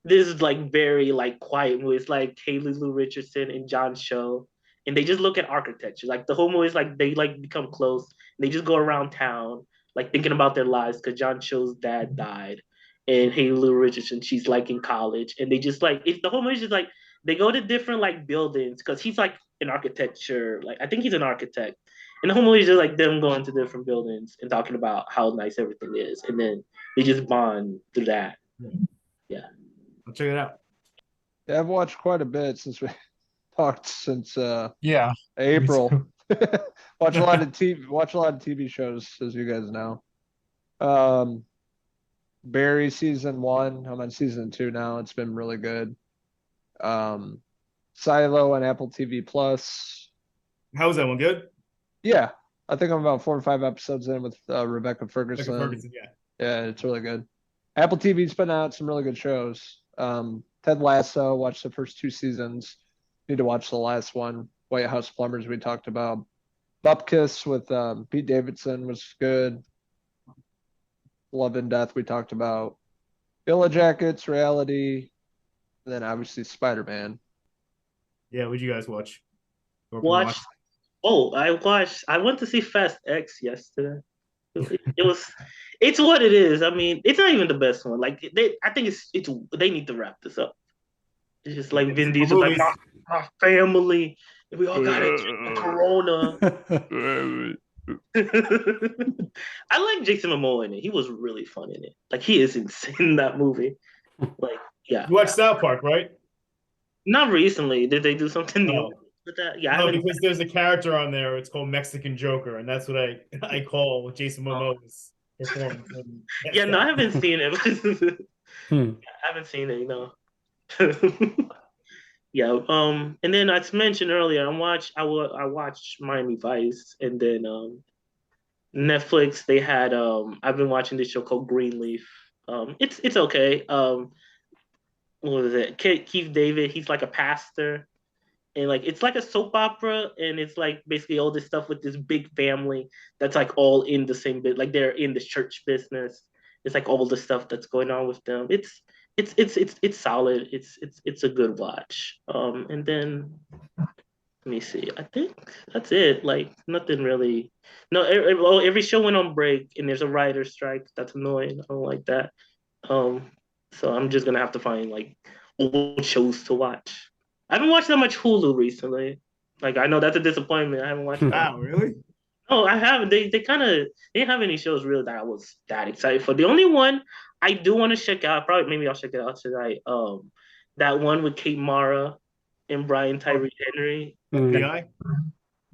this is like very like quiet movie. It's like Haley Lou Richardson and John Cho, and they just look at architecture. Like the whole movie is like they like become close. And they just go around town like thinking about their lives because John Cho's dad died, and Haley Lou Richardson, she's like in college, and they just like the whole movie is just like they go to different like buildings because he's like in architecture. Like I think he's an architect, and the whole movie is just like them going to different buildings and talking about how nice everything is, and then they just bond through that. Yeah. I'll check it out. Yeah, I've watched quite a bit since we talked since April. Watch a lot of TV shows, as you guys know. Barry season 1. I'm on season 2 now. It's been really good. Silo on Apple TV Plus. How was that one? Good? Yeah, I think I'm about 4 or 5 episodes in with Rebecca Ferguson. Yeah. Yeah, it's really good. Apple TV's putting out some really good shows. Ted Lasso, watched the first 2 seasons. Need to watch the last one. White House Plumbers we talked about. Bupkis with Pete Davidson was good. Love and Death we talked about. Yellowjackets, Reality, and then obviously Spider-Man. Yeah, what'd you guys watch? Watch. Oh, I went to see Fast X yesterday. It's what it is. I mean, it's not even the best one. Like I think it's they need to wrap this up. It's just like Vin Diesel, like my family, we all got it. Corona. I like Jason Momoa in it. He was really fun in it. Like he is insane in that movie. Like yeah. You watched South Park, right? Not recently. Did they do something new with that? Yeah, no, because there's a character on there. It's called Mexican Joker, and that's what I call Jason Momoa's performance. Yeah, no, I haven't seen it. I haven't seen it. No. Yeah. And then I mentioned earlier, I watched Miami Vice, and then Netflix. They had I've been watching this show called Greenleaf. It's okay. What was it? Keith David. He's like a pastor. And like it's like a soap opera, and it's like basically all this stuff with this big family that's like all in the same bit, like they're in the church business. It's like all the stuff that's going on with them. It's solid. It's a good watch. And then let me see. I think that's it. Like nothing really. No, every show went on break, and there's a writer's strike. That's annoying. I don't like that. So I'm just gonna have to find like old shows to watch. I haven't watched that much Hulu recently. Like I know that's a disappointment. I haven't watched that. Wow, really? No, I haven't. They didn't have any shows really that I was that excited for. The only one I do want to check out, maybe I'll check it out tonight. That one with Kate Mara and Brian Tyree Henry. FBI?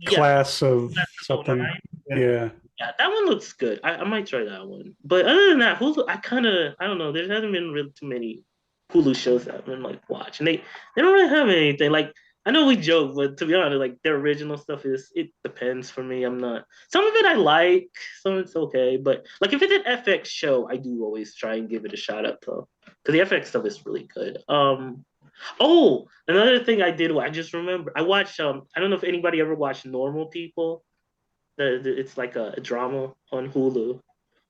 Class of something. Yeah. Yeah, that one looks good. I might try that one. But other than that, Hulu, I don't know. There hasn't been really too many Hulu shows that I've been like watching. They don't really have anything. Like I know we joke, but to be honest, like their original stuff it depends for me. I'm not some of it I like, some of it's okay. But like if it's an FX show, I do always try and give it a shot up though. Because the FX stuff is really good. Oh, another thing I did, I just remember I watched I don't know if anybody ever watched Normal People. It's like a drama on Hulu.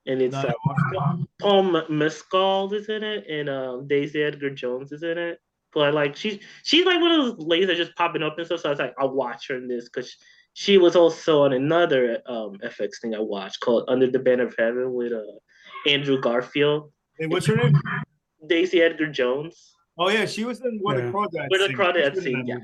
And it's Paul Mescal is in it, and Daisy Edgar Jones is in it. But like she's like one of those ladies that just popping up and stuff. So I was like, I'll watch her in this because she was also on another FX thing I watched called Under the Banner of Heaven with Andrew Garfield. Hey, what's her name? Daisy Edgar Jones. Oh yeah, she was in one of the Crawdads. With the Crawdads scene, yeah.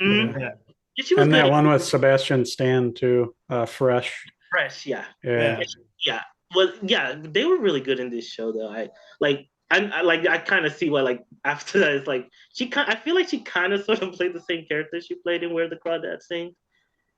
Mm-hmm. Yeah. She was and good. that one with Sebastian Stan too, Fresh. Fresh, yeah. Yeah. Yeah. Well, yeah, they were really good in this show though. I kind of see why like after that it's like I feel like she kind of sort of played the same character she played in Where the Crawdads Sing,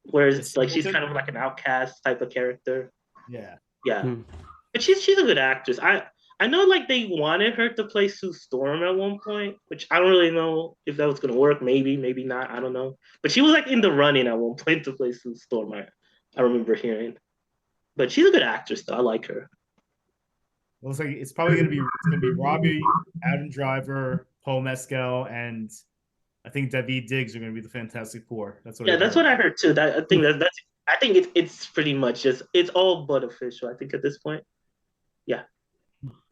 whereas it's like she's kind of like an outcast type of character. Yeah. But she's a good actress. I know like they wanted her to play Sue Storm at one point, which I don't really know if that was gonna work. Maybe not. I don't know. But she was like in the running at one point to play Sue Storm. I remember hearing. But she's a good actress, though. I like her. Well, it's probably gonna be Robbie, Adam Driver, Paul Mescal, and I think Daveed Diggs are gonna be the Fantastic Four. That's what I heard too. I think it's pretty much just it's all but official. I think at this point. Yeah.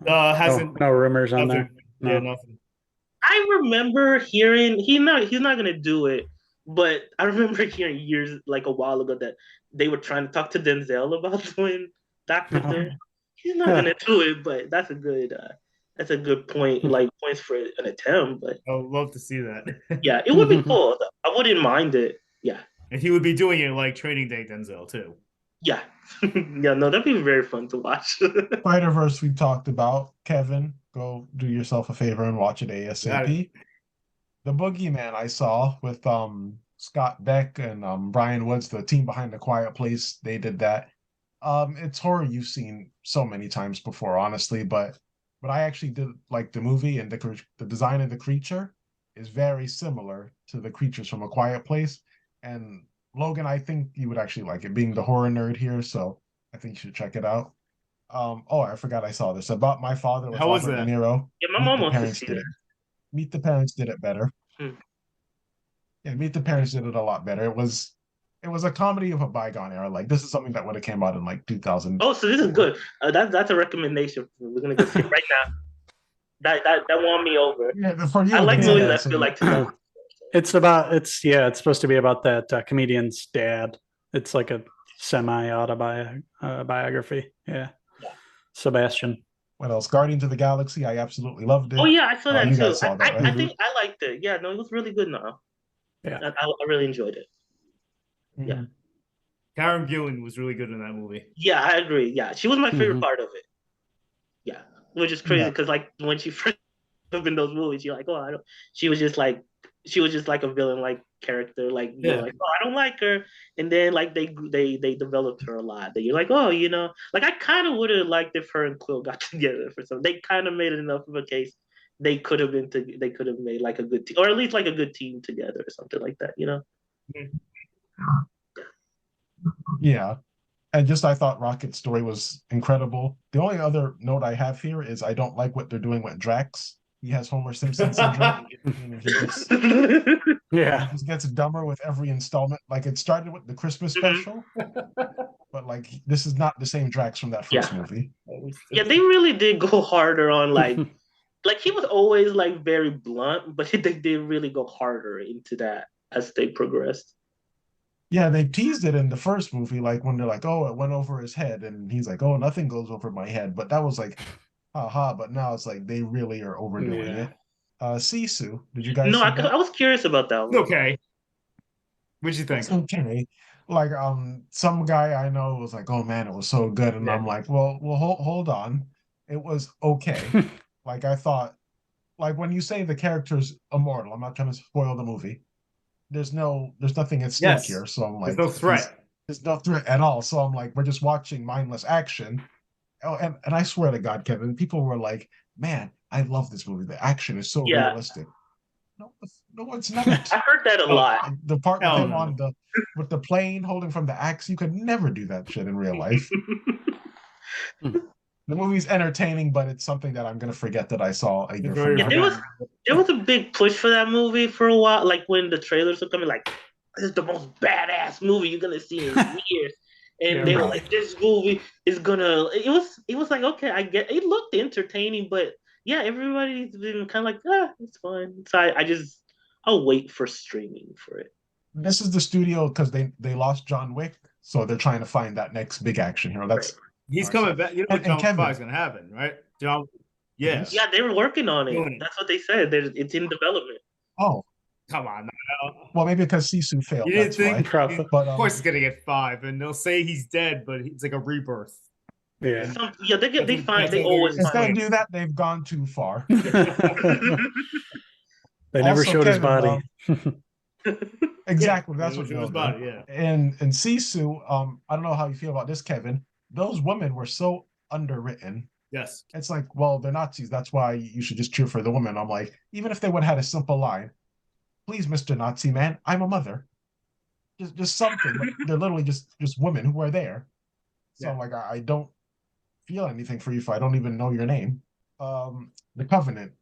No rumors on that. No. Yeah, nothing. I remember hearing he's not gonna do it, but I remember hearing years like a while ago that they were trying to talk to Denzel about doing Dr. Doom. He's not gonna do it, but that's a good point, like points for an attempt. But I would love to see that. Yeah, it would be cool. I wouldn't mind it. Yeah. And he would be doing it like Training Day Denzel too. Yeah. Yeah, no, that'd be very fun to watch. Spider-Verse we talked about. Kevin, go do yourself a favor and watch it ASAP. The Boogeyman I saw with Scott Beck and Brian Woods, the team behind The Quiet Place, they did that. It's horror you've seen so many times before, honestly, but I actually did like the movie and the design of the creature is very similar to the creatures from A Quiet Place. And Logan, I think you would actually like it, being the horror nerd here. So I think you should check it out. Oh, I forgot I saw this. About My Father with How was Robert that? De Niro. Yeah, my Meet mom the wants to Parents see did it. it. Meet the Parents did it better. Hmm. Yeah, Meet the Parents did it a lot better. It was a comedy of a bygone era. Like this is something that would have came out in like 2000. Oh, so this is good. That's a recommendation. We're gonna go see it right now. That won me over. Yeah, for you. I like then, movies yeah, that so feel you- like too. It's supposed to be about that comedian's dad. It's like a semi-autobiography. Yeah. Sebastian. What else? Guardians of the Galaxy. I absolutely loved it. Oh yeah, I saw that you too. guys saw that, I right? think I liked it. Yeah, no, it was really good. Now, Yeah. I really enjoyed it. Yeah. Karen Gillan was really good in that movie. Yeah, I agree. Yeah, she was my favorite Mhm. part of it. Yeah, which is crazy Yeah. because like when she first in those movies, you're like, oh, I don't. She was just like a villain like character. Like you're Yeah. like, oh, I don't like her. And then like they developed her a lot. That you're like, oh, like I kind of would have liked if her and Quill got together for something. They kind of made it enough of a case. They could have made like a good team, or at least like a good team together or something like that. Yeah. And just I thought Rocket's story was incredible. The only other note I have here is I don't like what they're doing with Drax. He has Homer Simpson syndrome. And he just gets dumber with every installment. Like it started with the Christmas special, but like this is not the same Drax from that first movie. Yeah, they really did go harder on like he was always like very blunt, but they did really go harder into that as they progressed. Yeah, they teased it in the first movie, like when they're like, "Oh, it went over his head," and he's like, "Oh, nothing goes over my head." But that was like, haha. But now it's like they really are overdoing it. Sisu, did you guys? No, see that? I was curious about that one. Okay. What'd you think? It's okay. Like some guy I know was like, "Oh man, it was so good," and I'm like, "Well, hold on, it was okay." Like I thought, like when you say the character's immortal, I'm not trying to spoil the movie. There's nothing at stake here, so I'm like, there's no threat. There's no threat at all. So I'm like, we're just watching mindless action. Oh, and I swear to God, Kevin, people were like, "Man, I love this movie. The action is so realistic." No, it's not. I heard that a lot. The part with him on with the plane holding from the axe, you could never do that shit in real life. The movie's entertaining, but it's something that I'm gonna forget that I saw a year from now. There was a big push for that movie for a while. Like when the trailers were coming, like this is the most badass movie you're gonna see in years. And they were like, this movie is gonna. It was like, okay, I get. It looked entertaining, but yeah, everybody's been kind of like, it's fine. So I'll wait for streaming for it. This is the studio because they lost John Wick, so they're trying to find that next big action hero. He's coming back. You know what John Wick is gonna happen, right? John. Yeah. Yeah, they were working on it. That's what they said. It's in development. Oh, come on. Well, maybe because Sisu failed. You didn't think? Why. But, of course, he's gonna get 5, and they'll say he's dead, but it's like a rebirth. Yeah. They always. Instead of do that, they've gone too far. They never showed his body. Exactly, that's what his body. Yeah. And Sisu, I don't know how you feel about this, Kevin. Those women were so underwritten. Yes. It's like, well, they're Nazis. That's why you should just cheer for the women. I'm like, even if they would have had a simple line, "Please, Mr. Nazi man, I'm a mother." Just something. Like, they're literally just women who are there. So I'm like, I don't feel anything for you if I don't even know your name. The Covenant.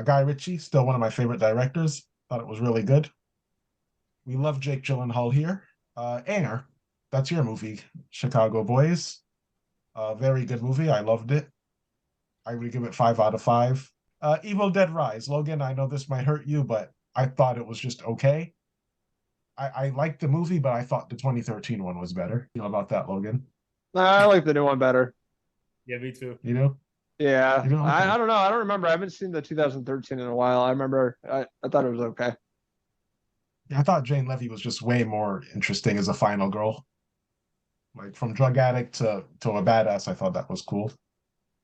Guy Ritchie, still one of my favorite directors. Thought it was really good. We love Jake Gyllenhaal here. Air. That's your movie, Chicago Boys. Very good movie. I loved it. I would give it 5 out of 5. Evil Dead Rise. Logan, I know this might hurt you, but I thought it was just okay. I liked the movie, but I thought the 2013 one was better. You know about that, Logan? I like the new one better. Yeah, me too. You know? Yeah. You know? Okay. I don't know. I don't remember. I haven't seen the 2013 in a while. I remember I thought it was okay. Yeah, I thought Jane Levy was just way more interesting as a final girl. Like from drug addict to a badass, I thought that was cool.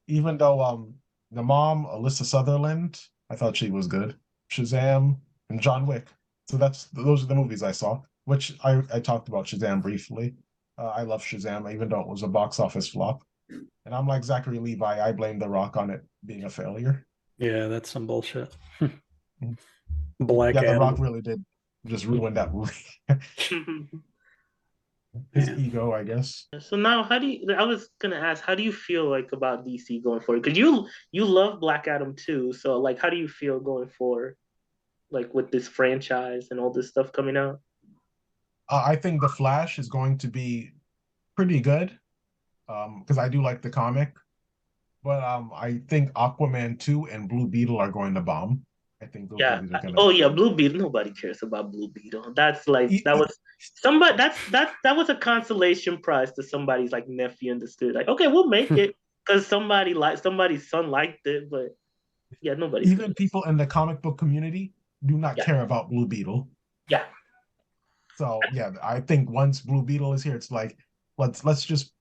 Even though the mom, Alyssa Sutherland, I thought she was good. Shazam and John Wick. So those are the movies I saw, which I talked about Shazam briefly. I love Shazam, even though it was a box office flop. And I'm like Zachary Levi, I blame The Rock on it being a failure. Yeah, that's some bullshit. Black Yeah, The Adam. Rock really did just ruin that movie. His ego, I guess. So now, how do you? I was gonna ask, how do you feel like about DC going forward? Because you love Black Adam too. So like, how do you feel going forward, like with this franchise and all this stuff coming out? I think The Flash is going to be pretty good, because I do like the comic. But I think Aquaman 2 and Blue Beetle are going to bomb. I think those Yeah. movies are gonna. Oh yeah, Blue Beetle. Nobody cares about Blue Beetle. That's like E- that e- was somebody. That was a consolation prize to somebody's like nephew in the studio. Like, okay, we'll make it because somebody's son liked it, but yeah, nobody's Even gonna. people in the comic book community do not Yeah. care about Blue Beetle. Yeah. So yeah, I think once Blue Beetle is here, it's like let's just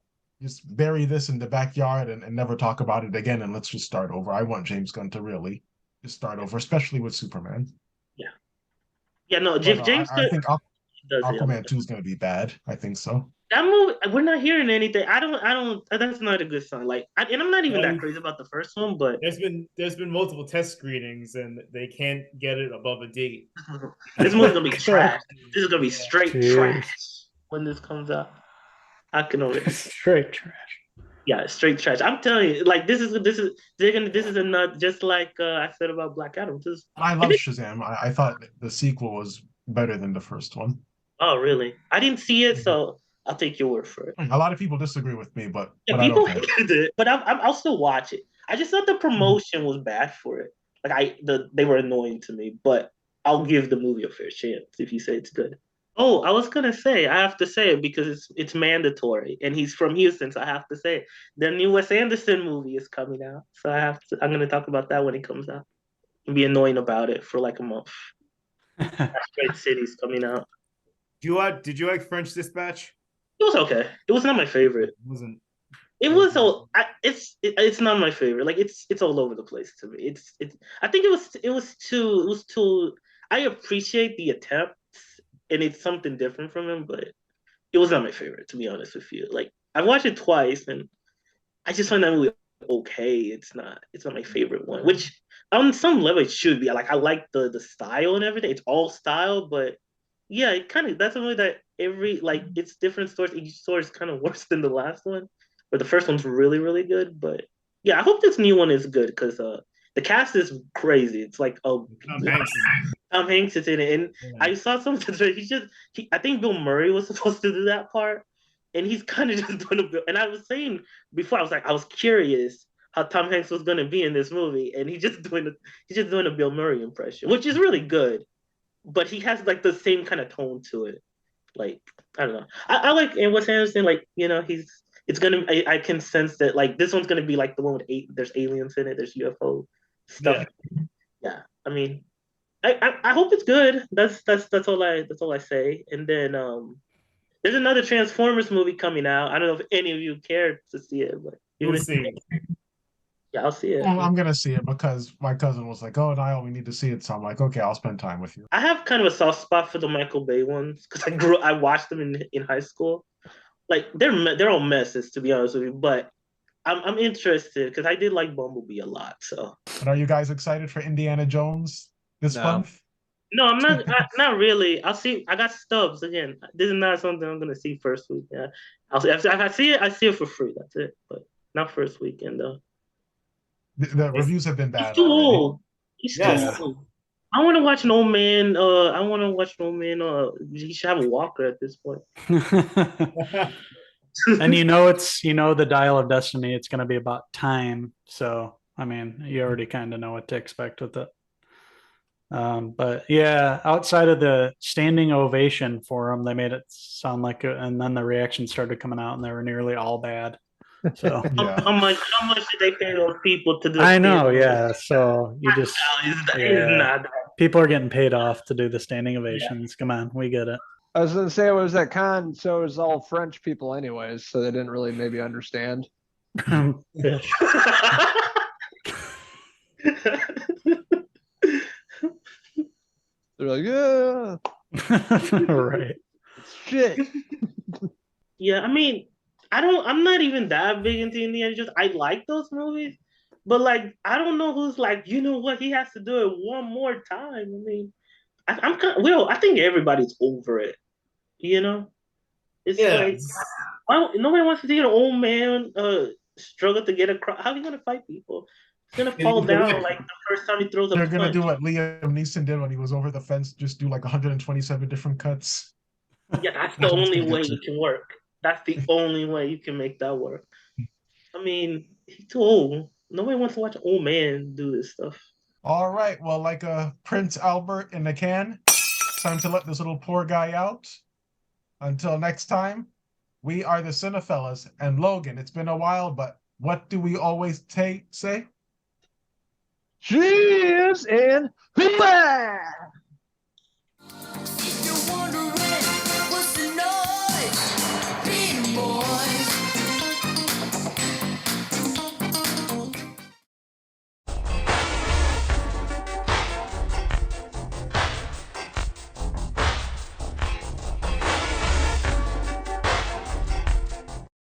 bury this in the backyard and never talk about it again, and let's just start over. I want James Gunn to really just start over, especially with Superman. Yeah. Yeah. No, But James I think does it. Aquaman 2 is going to be bad. I think so. That movie, we're not hearing anything. I don't. That's not a good sign. Like, and I'm not even that crazy about the first one, but there's been multiple test screenings and they can't get it above a D. this movie's gonna be trash. This is gonna be straight trash when this comes out. I can already straight trash. Yeah, straight trash. I'm telling you, like this is another just like I said about Black Adam. I love Shazam. I thought the sequel was better than the first one. Oh, really? I didn't see it, so I'll take your word for it. A lot of people disagree with me, but people I don't care. hated it, but I'll still watch it. I just thought the promotion was bad for it. Like they were annoying to me, but I'll give the movie a fair chance if you say it's good. Oh, I was gonna say I have to say it because it's mandatory, and he's from Houston, so I have to say it. The new Wes Anderson movie is coming out, so I'm gonna talk about that when it comes out and be annoying about it for like a month. Great City's coming out. Did you like French Dispatch? It was okay. It was not my favorite. It was all. It's not my favorite. Like it's all over the place to me. It's. I think it was too. I appreciate the attempt, and it's something different from him, but it was not my favorite, to be honest with you. Like I watched it twice, and I just find that movie okay. It's not my favorite one, which on some level it should be. Like I like the style and everything. It's all style, but yeah, it kind of that's a movie that it's different stories. Each story is kind of worse than the last one, but the first one's really really good. But yeah, I hope this new one is good because the cast is crazy. It's like Tom Hanks is in it, and I saw something. I think Bill Murray was supposed to do that part, and he's kind of just doing a bit. And I was saying before, I was curious how Tom Hanks was going to be in this movie, and he's just doing a Bill Murray impression, which is really good. But he has like the same kind of tone to it. Like I don't know. I like and Wes Anderson. Like it's gonna. I can sense that like this one's gonna be like the one with there's aliens in it. There's UFO stuff. Yeah. I mean, I hope it's good. That's all I say. And then there's another Transformers movie coming out. I don't know if any of you care to see it, but we'll see. Yeah, I'll see it. Well, I'm gonna see it because my cousin was like, "Oh, Niall, we need to see it." So I'm like, "Okay, I'll spend time with you." I have kind of a soft spot for the Michael Bay ones because I watched them in high school. Like they're all messes, to be honest with you, but I'm interested because I did like Bumblebee a lot. So. But are you guys excited for Indiana Jones this month? No, I'm not. Not really. I'll see. I got stubs again. This is not something I'm gonna see first week. Yeah, I'll see. If I see it, I see it for free. That's it. But not first weekend though. The reviews have been bad. He's too old. He's too old. I want to watch an old man. He should have a walker at this point. And the Dial of Destiny. It's going to be about time. So I mean, you already kind of know what to expect with it. But yeah, outside of the standing ovation for them, they made it sound like, and then the reactions started coming out, and they were nearly all bad. So how much did they pay those people to do? I know, yeah. So you just people are getting paid off to do the standing ovations. Come on, we get it. I was gonna say it was at con, so it was all French people anyways, so they didn't really maybe understand. Yeah. They're like, yeah, right. Shit. Yeah, I mean, I'm not even that big into Indiana Jones. I like those movies, but like, I don't know who's like, you know what, he has to do it one more time. I mean, I'm kind of, I think everybody's over it. You know, it's like nobody wants to see an old man struggle to get across. How are you gonna fight people? He's gonna fall down like the first time he throws a punch. They're gonna do what Liam Neeson did when he was over the fence, just do like 127 different cuts. Yeah, that's the only way it can work. That's the only way you can make that work. I mean, he's too old. Nobody wants to watch an old man do this stuff. All right, well, like a Prince Albert in a can, it's time to let this little poor guy out. Until next time, we are the Cinephellas. And Logan, it's been a while, but what do we always say? Cheers and goodbye!